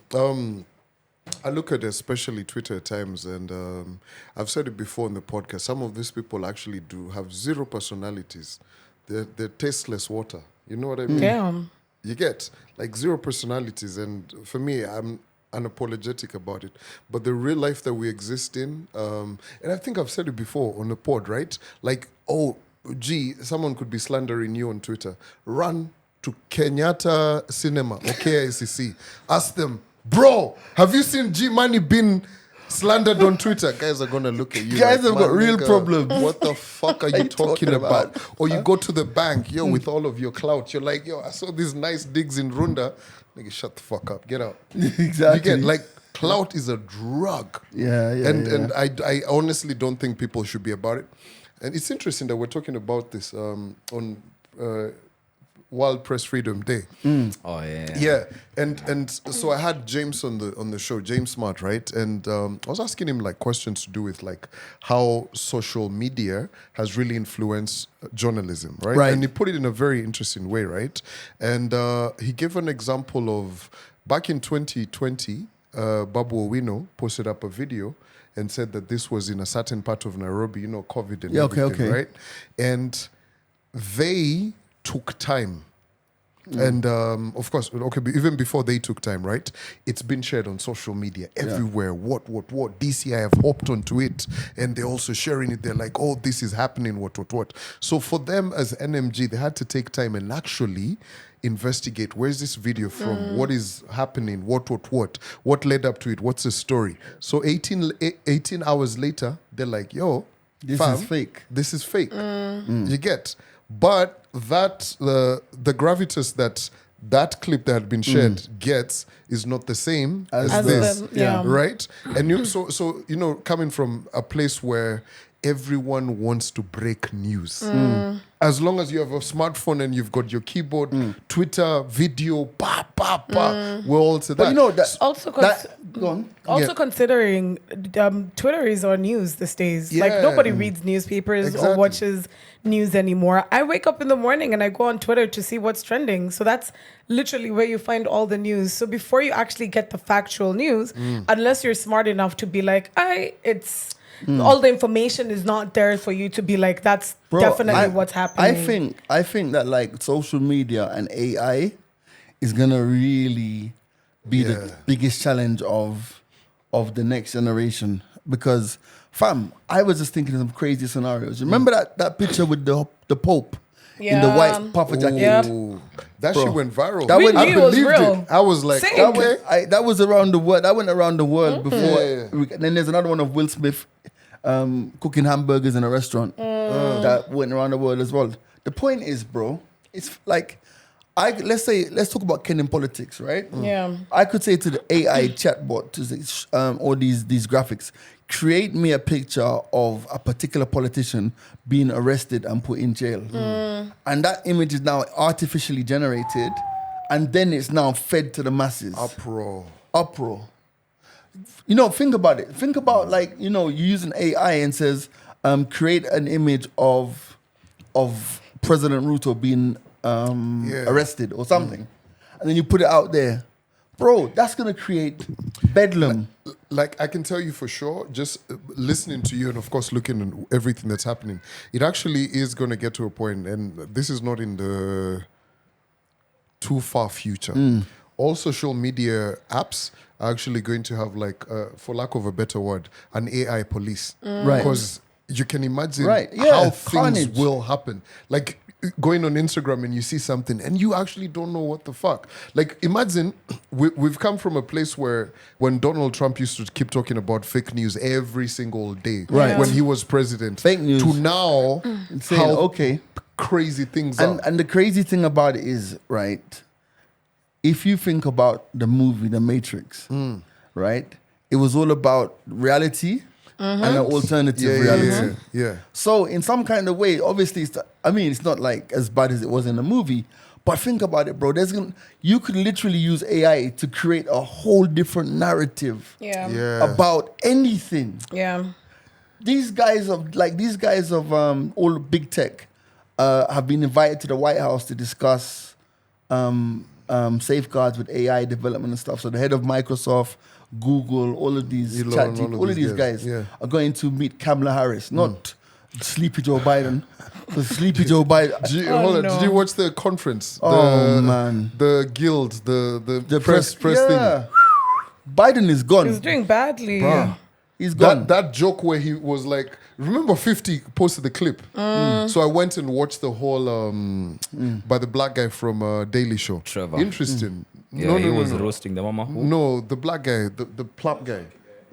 I look at especially Twitter at times, and I've said it before in the podcast, some of these people actually do have zero personalities. They're tasteless water. You know what I mean? Damn. You get like zero personalities, and for me, I'm unapologetic about it. But the real life that we exist in, and I think I've said it before on the pod, right? Like, oh, gee, someone could be slandering you on Twitter. Run to Kenyatta Cinema or KICC. Ask them, bro, have you seen G Money been slandered on Twitter? Guys are gonna look at you. Guys have "Man, got real nigga, problems." What the fuck are you talking talking about? about? Or you go to the bank, yo, with all of your clout. You're like, yo, I saw these nice digs in Runda. Nigga, shut the fuck up. Get out. Exactly. You get like clout is a drug. And I honestly don't think people should be about it. And it's interesting that we're talking about this on World Press Freedom Day. Oh yeah. Yeah, and so I had James on the show, James Smart, right? And I was asking him like questions to do with like how social media has really influenced journalism, right? Right. And he put it in a very interesting way, right? And he gave an example of back in 2020, Babu Owino posted up a video and said that this was in a certain part of Nairobi, COVID and everything, right? And they took time. And of course, okay, but even before they took time, right? It's been shared on social media everywhere. What? DCI have hopped onto it, and they're also sharing it. They're like, oh, this is happening, what. So for them as NMG, they had to take time and actually investigate, where's this video from? What is happening? What led up to it? What's the story? So 18 hours later, they're like, yo, This fam, is fake. this is fake. You get, but that the gravitas that clip that had been shared gets is not the same as this, right? And coming from a place where everyone wants to break news. As long as you have a smartphone and you've got your keyboard, Twitter, video, we're all to that. But you know that Also, go on. also considering Twitter is our news these days. Like Yeah. nobody reads newspapers Exactly. or watches news anymore. I wake up in the morning and I go on Twitter to see what's trending. So that's literally where you find all the news. So before you actually get the factual news, unless you're smart enough to be like, all the information is not there for you to be like, that's Bro, definitely what's happening. I think that like social media and AI is gonna really be the biggest challenge of the next generation. Because fam, I was just thinking of some crazy scenarios. Remember that picture with the Pope in the Yeah. white puffer jacket? Yep. Ooh, that Bro. shit went viral. That went- I We knew it was believed real. it. I was like, Same. okay. That was around the world. That went around the world before. Yeah. And then there's another one of Will Smith cooking hamburgers in a restaurant that went around the world as well. The point is, bro, it's like let's talk about Kenyan politics, right? Yeah. I could say to the AI chatbot to say, all these graphics, create me a picture of a particular politician being arrested and put in jail, and that image is now artificially generated, and then it's now fed to the masses. Uproar. Think about it. Think about you using AI and says, create an image of President Ruto being arrested or something, and then you put it out there, bro. That's gonna create bedlam. Like I can tell you for sure, just listening to you and of course looking at everything that's happening, it actually is going to get to a point, and this is not in the too far future. All social media apps are actually going to have for lack of a better word, an AI police. Right. Because you can imagine Right, yeah, how things carnage. will happen. Like going on Instagram and you see something and you actually don't know what the fuck. Like imagine we've come from a place where when Donald Trump used to keep talking about fake news every single day, Right. when he was president, Fake news. to now Saying, how okay. crazy things are. And the crazy thing about it is, right, if you think about the movie The Matrix, right, it was all about reality and an alternative reality. Yeah. So in some kind of way, obviously, it's not like as bad as it was in the movie, but think about it, bro. You could literally use AI to create a whole different narrative Yeah. about anything. Yeah. These guys of all big tech have been invited to the White House to discuss safeguards with AI development and stuff. So the head of Microsoft, Google, all of these Elon, all of all of these these guys guys, yeah. are going to meet Kamala Harris, not Sleepy Joe Biden. So Sleepy Joe Biden. Hold on. no. Did you watch the conference? Oh, man. The guild, the press yeah. thing. Biden is gone. He's doing badly. Bruh. He's gone. That joke where he was like, remember 50 posted the clip. So I went and watched the whole by the black guy from Daily Show. Trevor. Interesting. Yeah, he was roasting the mama. No, the black guy, the plump guy,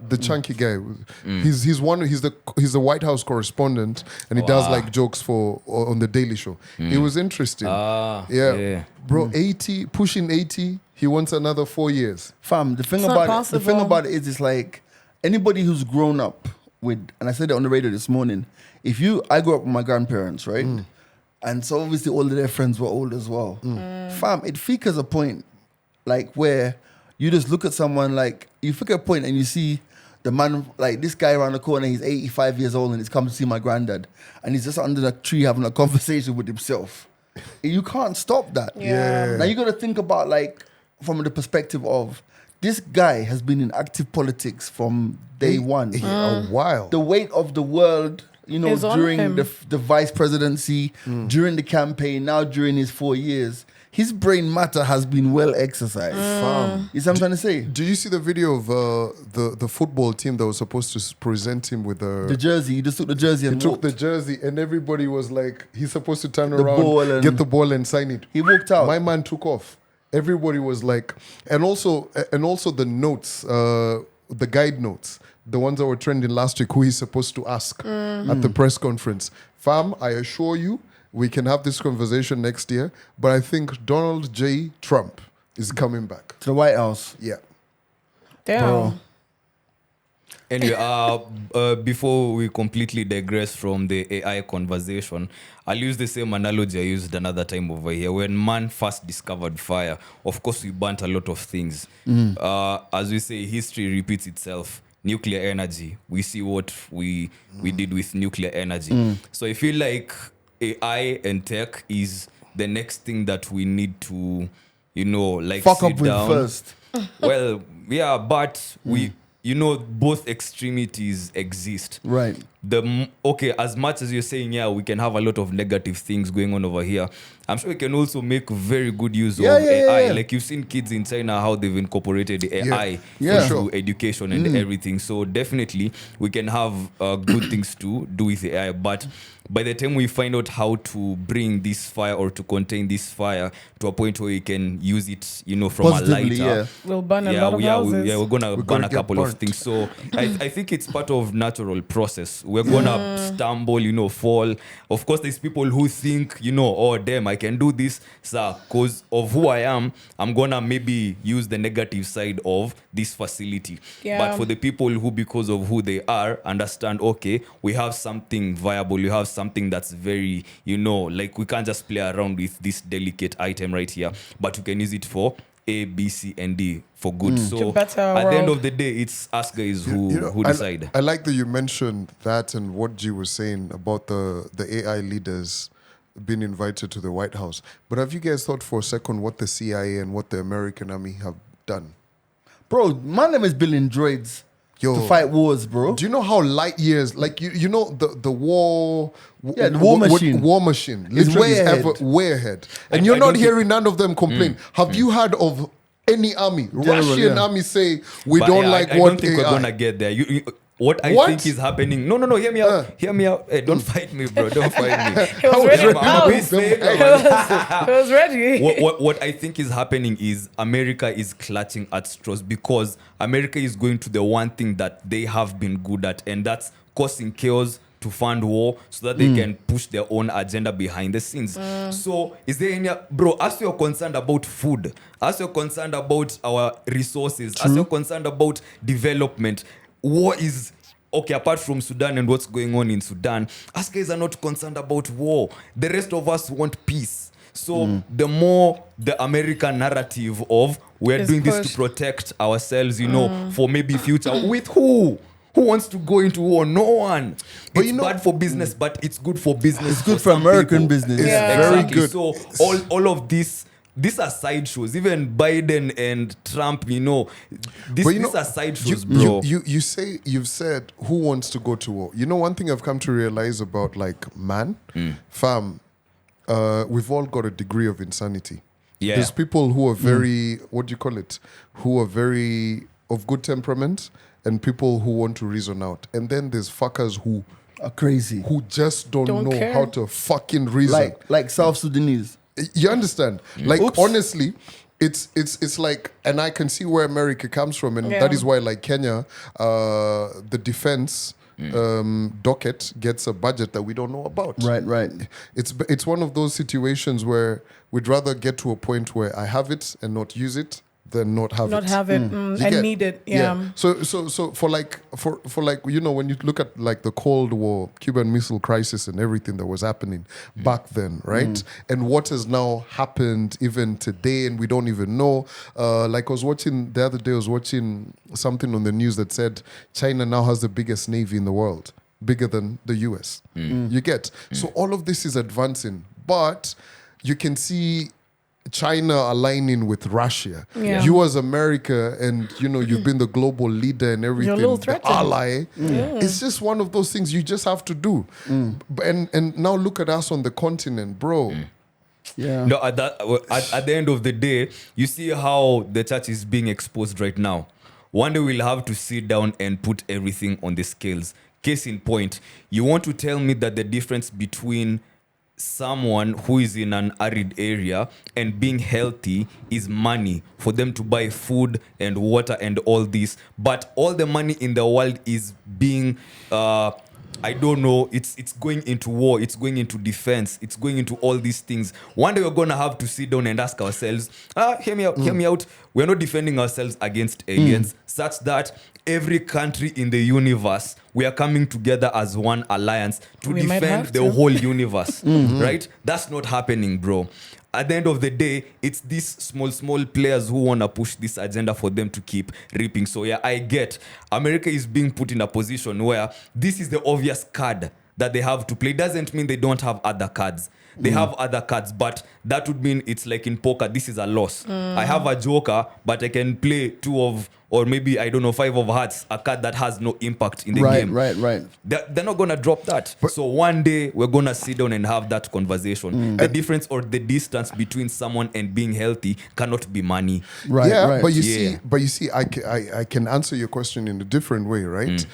the chunky guy. He's the White House correspondent, and he does like jokes on the Daily Show. It was interesting. Yeah. Bro, 80, pushing 80. He wants another 4 years. Fam, the thing It's not possible. about it is, it's like anybody who's grown up with, and I said it on the radio this morning. I grew up with my grandparents, right? And so obviously all of their friends were old as well. Fam, it figures a point, like where you just look at someone, like you figure a point and you see the man, like this guy around the corner, he's 85 years old and he's come to see my granddad, and he's just under the tree having a conversation with himself. You can't stop that. Yeah. Now you got to think about, like, from the perspective of this guy has been in active politics from day one. A while. The weight of the world, Is on during him. the vice presidency, during the campaign, now during his 4 years, his brain matter has been well exercised. Fam. You see what I'm trying to say? Do you see the video of the football team that was supposed to present him with The jersey, he just took the jersey He and took walked. the jersey and everybody was like, he's supposed to turn The around, ball and- get the ball and sign it. He walked out. My man took off. Everybody was like, and also the notes, the guide notes, the ones that were trending last week, who he's supposed to ask at the press conference. Fam, I assure you, we can have this conversation next year, but I think Donald J. Trump is coming back. To the White House. Yeah. Damn. Bro. Anyway, before we completely digress from the AI conversation, I'll use the same analogy I used another time over here. When man first discovered fire, of course, we burnt a lot of things. As we say, history repeats itself. Nuclear energy, we see what we did with nuclear energy. So I feel like AI and tech is the next thing that we need to, like Fuck sit up with down. first. Well, yeah, but we, both extremities exist. Right. Okay, as much as you're saying, yeah, we can have a lot of negative things going on over here, I'm sure we can also make very good use of AI. Yeah. Like you've seen kids in China, how they've incorporated AI Yeah. into education and everything. So definitely we can have good things to do with AI. But by the time we find out how to bring this fire or to contain this fire to a point where we can use it, from a Positively, lighter. yeah. We'll burn a lot of houses. We're gonna burn gonna a get couple of burnt. things. So I think it's part of natural process. We're gonna stumble, fall. Of course, there's people who think, oh damn, I can do this, sir, because of who I am. I'm gonna maybe use the negative side of this facility. Yeah. But for the people who, because of who they are, understand, okay, we have something viable. We have something that's very, like we can't just play around with this delicate item right here, but we can use it for A, B, C, and D for good. So To better our at the end world. of the day, it's us guys who decide. I like that you mentioned that and what G was saying about the AI leaders being invited to the White House. But have you guys thought for a second what the CIA and what the American army have done? Bro, my name is building droids to fight wars, bro. Do you know how light years, like the war, the war machine. war machine, Is literally way ahead. way ahead, and you're I not don't hearing none of them complain. Have you heard of any army, Russian yeah. army, say we But don't yeah, like I what don't think AI? we're gonna get there. What I What? think is happening. No, hear me out. Hear me out. Hey, don't fight me, bro. Don't fight me. He was ready to I'm a pounce. peacemaker, He man. was ready. What I think is happening is America is clutching at straws because America is going to the one thing that they have been good at, and that's causing chaos to fund war so that they can push their own agenda behind the scenes. So is there any, bro, as you're concerned about food, as you're concerned about our resources, as you're concerned about development, war is okay. Apart from Sudan and what's going on in Sudan, us guys are not concerned about war. The rest of us want peace. So the more the American narrative of we're Is doing this pushed. to protect ourselves, for maybe future. With who? Who wants to go into war? No one. But It's bad for business, but it's good for business. It's good for some American people. business. It's Yeah. very Exactly. good. So all of this these are sideshows. Even Biden and Trump, you know, But you these know, are sideshows, you, bro. you've said who wants to go to war. You know, one thing I've come to realize about like man, fam, we've all got a degree of insanity. Yeah. There's people who are very what do you call it? Who are very of good temperament, and people who want to reason out. And then there's fuckers who Are crazy. just don't Don't know care. how to fucking reason. Like South Sudanese. You understand? Like Oops. honestly, it's like, and I can see where America comes from, and Yeah. that is why like Kenya, the defense docket gets a budget that we don't know about. Right. It's one of those situations where we'd rather get to a point where I have it and not use it than not have Not it. have it You and get- need it. Yeah. So for like you know, when you look at like the Cold War, Cuban Missile Crisis, and everything that was happening back then, right? And what has now happened even today, and we don't even know. Like I was watching the other day, I was watching something on the news that said China now has the biggest navy in the world, bigger than the US. You get so all of this is advancing, but you can see China aligning with Russia. Yeah. You as America, and you know, you've been the global leader and everything, little the threatened. ally. It's just one of those things you just have to do. And now look at us on the continent, bro. Yeah. No, at the end of the day, you see how the church is being exposed right now. One day we'll have to sit down and put everything on the scales. Case in point, you want to tell me that the difference between someone who is in an arid area and being healthy is money for them to buy food and water and all this, but all the money in the world is being I don't know, it's going into war, it's going into defense, it's going into all these things. One day we're gonna have to sit down and ask ourselves, hear me out, we're not defending ourselves against aliens, such that every country in the universe, we are coming together as one alliance to We might defend have the to. whole universe, right? That's not happening, bro. At the end of the day, it's these small players who want to push this agenda for them to keep reaping. So yeah, I get America is being put in a position where this is the obvious card that they have to play. Doesn't mean they don't have other cards. They have other cards, but that would mean it's like in poker, this is a loss. I have a joker, but I can play 2 of, or maybe, I don't know, 5 of hearts, a card that has no impact in the game. Right. They're not going to drop that. So one day we're going to sit down and have that conversation. The difference or the distance between someone and being healthy cannot be money. Right. Yeah, right. but you Yeah. see, I can answer your question in a different way, right?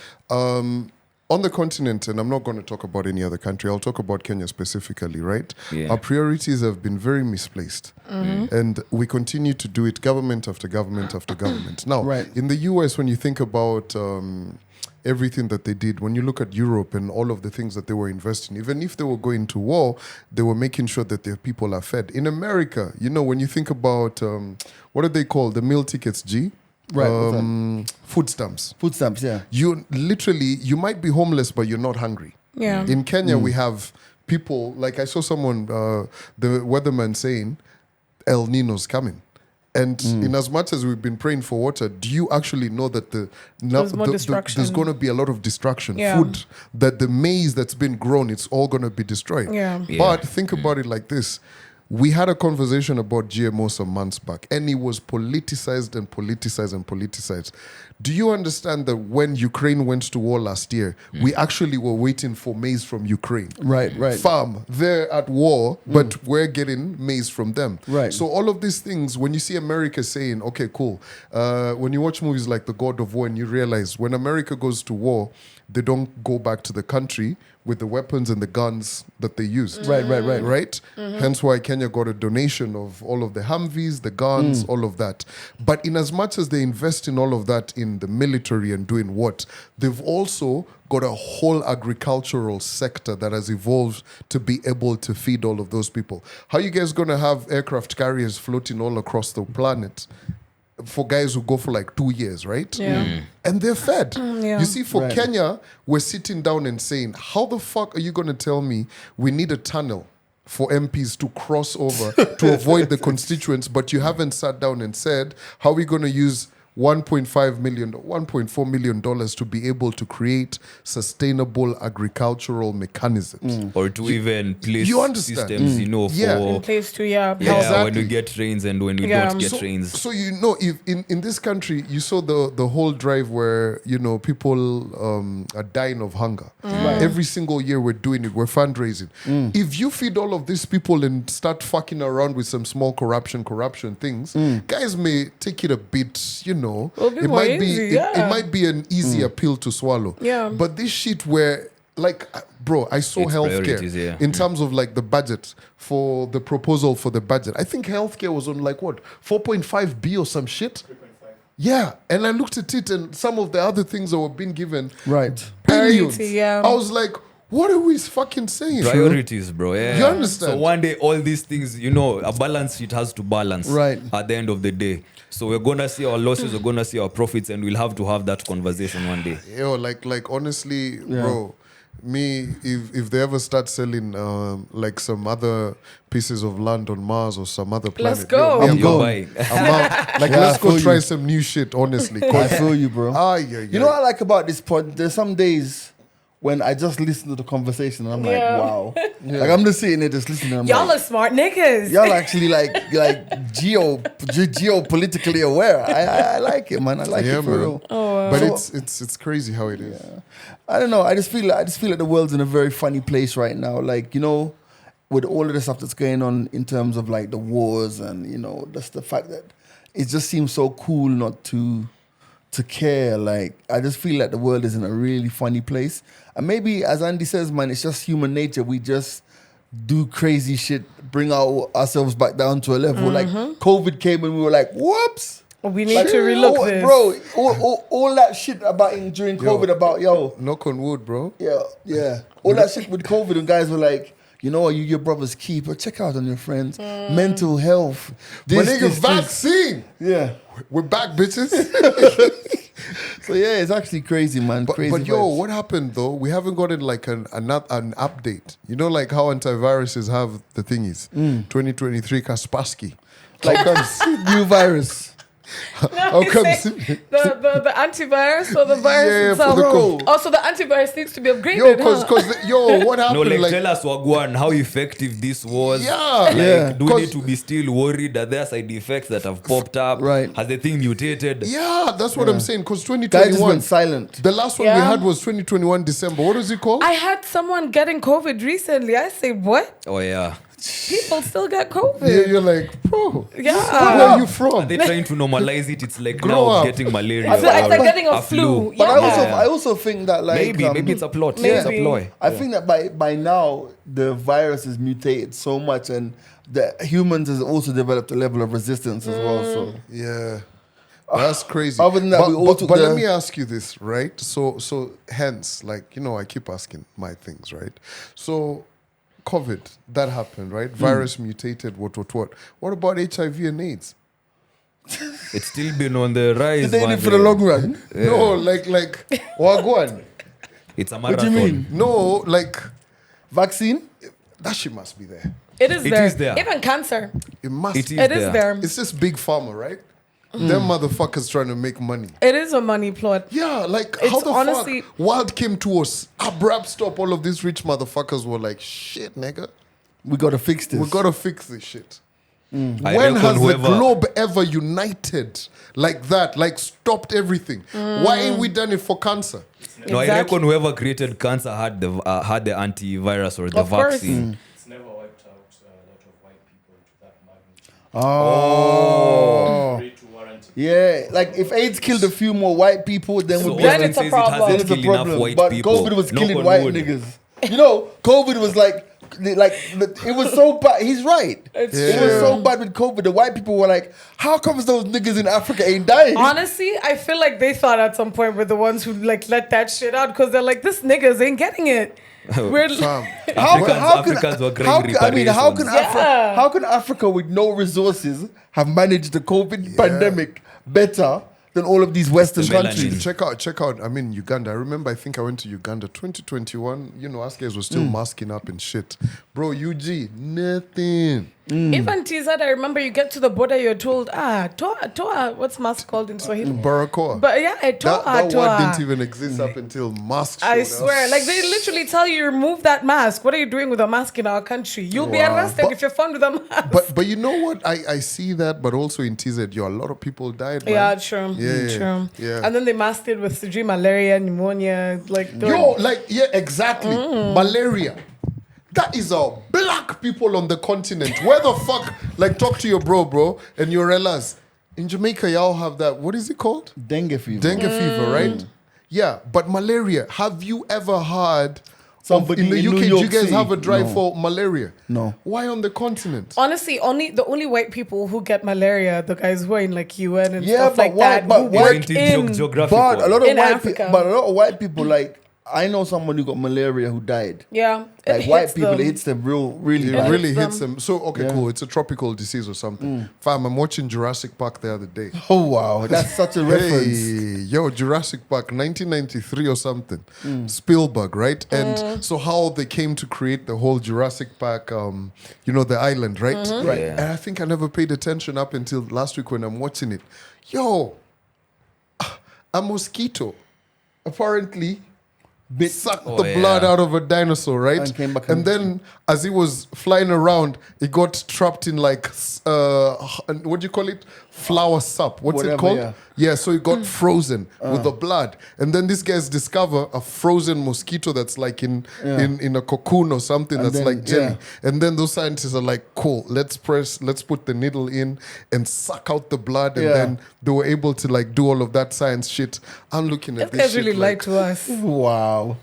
On the continent, and I'm not going to talk about any other country, I'll talk about Kenya specifically, right? Yeah. Our priorities have been very misplaced. And we continue to do it government after government after government. Now, Right. in the US, when you think about everything that they did, when you look at Europe and all of the things that they were investing, even if they were going to war, they were making sure that their people are fed. In America, you know, when you think about, what are they called? The meal tickets, G? Right, what's Food stamps. Food stamps, yeah. You literally, you might be homeless, but you're not hungry. Yeah. In Kenya, we have people, like I saw someone, the weatherman saying, El Nino's coming. And in as much as we've been praying for water, do you actually know that There's more destruction. there's going to be a lot of destruction? Yeah. Food, that the maize that's been grown, it's all going to be destroyed. Yeah. But think about it like this. We had a conversation about GMO some months back, and it was politicized and politicized and politicized. Do you understand that when Ukraine went to war last year, we actually were waiting for maize from Ukraine? Right. Farm, they're at war, but we're getting maize from them. Right. So all of these things, when you see America saying, okay, cool. When you watch movies like The God of War, and you realize when America goes to war, they don't go back to the country with the weapons and the guns that they used. Right. Right? Hence why Kenya got a donation of all of the Humvees, the guns, all of that. But in as much as they invest in all of that in the military and doing what, they've also got a whole agricultural sector that has evolved to be able to feed all of those people. How you guys going to have aircraft carriers floating all across the planet for guys who go for like 2 years, right? Yeah. And they're fed. Yeah. You see, for Right. Kenya, we're sitting down and saying, how the fuck are you going to tell me we need a tunnel for MPs to cross over to avoid the constituents, but you haven't sat down and said, how are we going to use $1.4 million to be able to create sustainable agricultural mechanisms. Or to even place you understand? systems, Yeah. for In place to, yeah. yeah, Exactly. when we get rains and when we Yeah. don't get rains. So if in this country you saw the whole drive where people are dying of hunger. Every single year we're doing it. We're fundraising. If you feed all of these people and start fucking around with some small corruption things, guys may take it a bit. It'll be It more might be easy, it might be an easier pill to swallow. Yeah. But this shit where bro, I saw It's priorities, healthcare yeah. in terms of like the budget for the proposal for the budget. I think healthcare was on like what 4.5 B or some shit. 3.5. Yeah, and I looked at it and some of the other things that were being given, Right. billions. Priority, yeah. I was like, what are we fucking saying? Priorities, bro. Yeah. You understand? So one day, all these things, a balance sheet has to balance. Right. At the end of the day. So we're gonna see our losses, we're gonna see our profits, and we'll have to have that conversation one day. Yo, like honestly, bro. Me, if they ever start selling like some other pieces of land on Mars or some other planet, Let's go. yo, I'm You're going. buying. I'm out. Like, Yeah, let's I feel go try you. some new shit, honestly. I feel you, bro. Yeah. You know what I like about this pod? There's some days when I just listen to the conversation and I'm like, Yeah. wow. Like I'm just sitting there just listening. I'm Y'all like, are smart niggas. y'all actually like geopolitically aware. I like it, man. I like Yeah, it for man. real. But So- it's crazy how it is. I don't know. I just feel like the world's in a very funny place right now. Like, with all of the stuff that's going on in terms of like the wars and just the fact that it just seems so cool not to care. Like, I just feel like the world is in a really funny place. And maybe, as Andy says, man, it's just human nature. We just do crazy shit, bring ourselves back down to a level. Like, COVID came and we were like, whoops. We need to relook this. Bro, all that shit about during COVID about, Knock on wood, bro. yeah. All that shit with COVID and guys were like, you your brother's keeper. Check out on your friends. Mental health. My nigga, vaccine. Yeah. We're back, bitches. So yeah, it's actually crazy, man. But Crazy. yo, vibes. what happened though? We haven't gotten like an update. You know, like how antiviruses have the thingies. 2023 Kaspersky. Like new virus. How come? The antivirus or the virus Yeah, itself? for the co- Also, the antivirus needs to be upgraded. Yo, huh? cause what happened? No, like, tell us, Wagwan, how effective this was. Yeah. Like, Yeah. do we 'Cause- need to be still worried that there are side effects that have popped up? Right. Has the thing mutated? Yeah, that's what I'm saying. Because Guys just 2021, went silent. the last one we Yeah. had was 2021 December. What was it called? I had someone getting COVID recently. I say, what? Oh, yeah. People still get Yeah, COVID. you're like, bro. Yeah. Where are you Are from? they trying to normalize it? It's like Grow now up. getting malaria. It's like, or getting a flu. But Yeah. I also think that like maybe it's a plot. Maybe. It's a ploy. I think that by now the virus has mutated so much and the humans has also developed a level of resistance as well. So Yeah. That's crazy. Other than that, but, we all but, took but the- let me ask you this, right? So hence, like, I keep asking my things, right? So COVID, that happened, right? Virus mutated, what? What about HIV and AIDS? It's still been on the rise. did they in man. it for the long run? No, like Wagwan. It's a What do marathon. you mean? No, like Vaccine? that shit must be there. It is It there. is there. Even cancer. It must. It is It is there. It's just big pharma, right? Them motherfuckers trying to make money. It is a money plot. Yeah, like It's how the honestly- fuck Wild came to us, abrupt stop. All of these rich motherfuckers were like, shit, nigga, We gotta fix this. we gotta fix this shit. I When reckon has the whoever- globe ever united like that? Like stopped everything? Why ain't we done it for cancer? No, I Exactly. reckon whoever created cancer had the antivirus or the Of course. vaccine. It's never wiped out a lot of white people to that magnitude. Oh. Free to warranty. Yeah, like if AIDS killed a few more white people, then So we'd be Then Austin it's a says problem. it then hasn't it's a killed enough problem. white But people. COVID was Knock killing on white wood. niggas. COVID was like it was so bad. He's right. It's It was so bad with COVID. The white people were like, "How comes those niggas in Africa ain't dying?" Honestly, I feel like they thought at some point we're the ones who like let that shit out because they're like, this niggas ain't getting it. We're Fam, Africans were crying I mean, how can reparations. Yeah. how can Africa with no resources have managed the COVID pandemic better than all of these Western The melanin. countries? check out. I mean, Uganda. I remember. I think I went to Uganda 2021. Us guys were still masking up and shit, bro. UG, nothing. Even TZ, I remember you get to the border, you're told, toa, what's mask called in Swahili? Barakoa. But yeah, toa, that toa. word didn't even exist up until masks showed I up. swear, like they literally tell you remove that mask. What are you doing with a mask in our country? You'll be arrested if you're found with a mask. But you know what? I see that, but also in TZ, a lot of people died, man. Yeah, true. Yeah, True. yeah. And then they masked it with malaria, pneumonia, like Exactly. Malaria. That is a black people on the continent. Where the fuck? Like, talk to your bro, and you realize in Jamaica, y'all have that. What is it called? Dengue fever. Dengue fever, right? Yeah, but malaria. Have you ever heard Somebody in the in UK? New Do York you guys City? have a drive No. for malaria? No. Why on the continent? honestly, the only white people who get malaria, the guys who are in like UN and Yeah, stuff but like why- that, but who why- work Isn't it in geographical? But a lot of In white Africa. people, people like I know someone who got malaria who died. yeah, Like white people, it hits them really It bad. really hits hits them. So, okay, cool. It's a tropical disease or something. Fam, I'm watching Jurassic Park the other day. Oh wow, that's such a reference. Hey, yo, Jurassic Park, 1993 or something. Spielberg, right? And so how they came to create the whole Jurassic Park, the island, right? Right. Yeah. And I think I never paid attention up until last week when I'm watching it. Yo, a mosquito apparently sucked the blood out of a dinosaur, right? And came back and and- then as it was flying around, it got trapped in like, what do you call it? Flower sap. What's Whatever, it called? yeah. Yeah, so it got frozen with the blood. And then these guys discover a frozen mosquito that's like in a cocoon or something And that's then, like jelly. yeah. And then those scientists are like, cool, let's put the needle in and suck out the blood. And Yeah. then they were able to like do all of that science shit. I'm looking at This this guys shit really like, lied to us. Wow.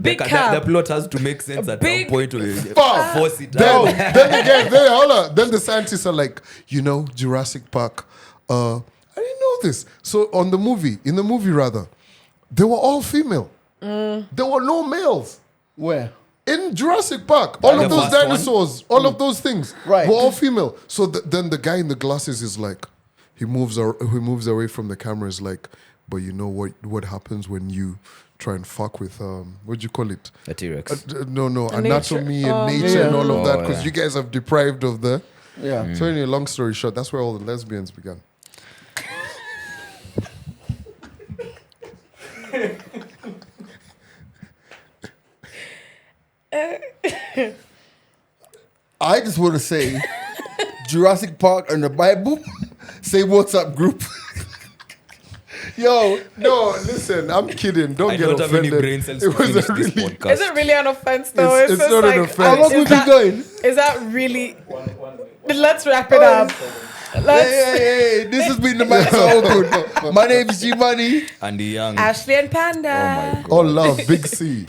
Big the cap. plot has to make sense at Big- some point. To Fuck. force it Then, down. then the scientists are like, Jurassic Park. I didn't know this. So in the movie, they were all female. There were no males. Where? In Jurassic Park, all The of those first one? dinosaurs, all of those things Right. were all female. So then the guy in the glasses is like, he moves away from the camera. Is like, but you know what happens when you try and fuck with what do you call it? A T-Rex. No, Nature. anatomy and nature Yeah. and all of that, Oh, because yeah. you guys have deprived of the. Yeah. So anyway, long story short, that's where all the lesbians began. I just want to say, Jurassic Park and the Bible, say what's up, group. Yo, no, listen, I'm kidding. Don't I get don't have any offended. brain cells It to was finish a this really. podcast. Is it really an offense though? It's just not an like, offense. How long we is keep that- going? Is that really? One minute. Let's wrap it up. Let's. Hey, this has been the Man So Good. My name is G-Money. And the young. Ashley and Panda. Oh my god. All love, big C.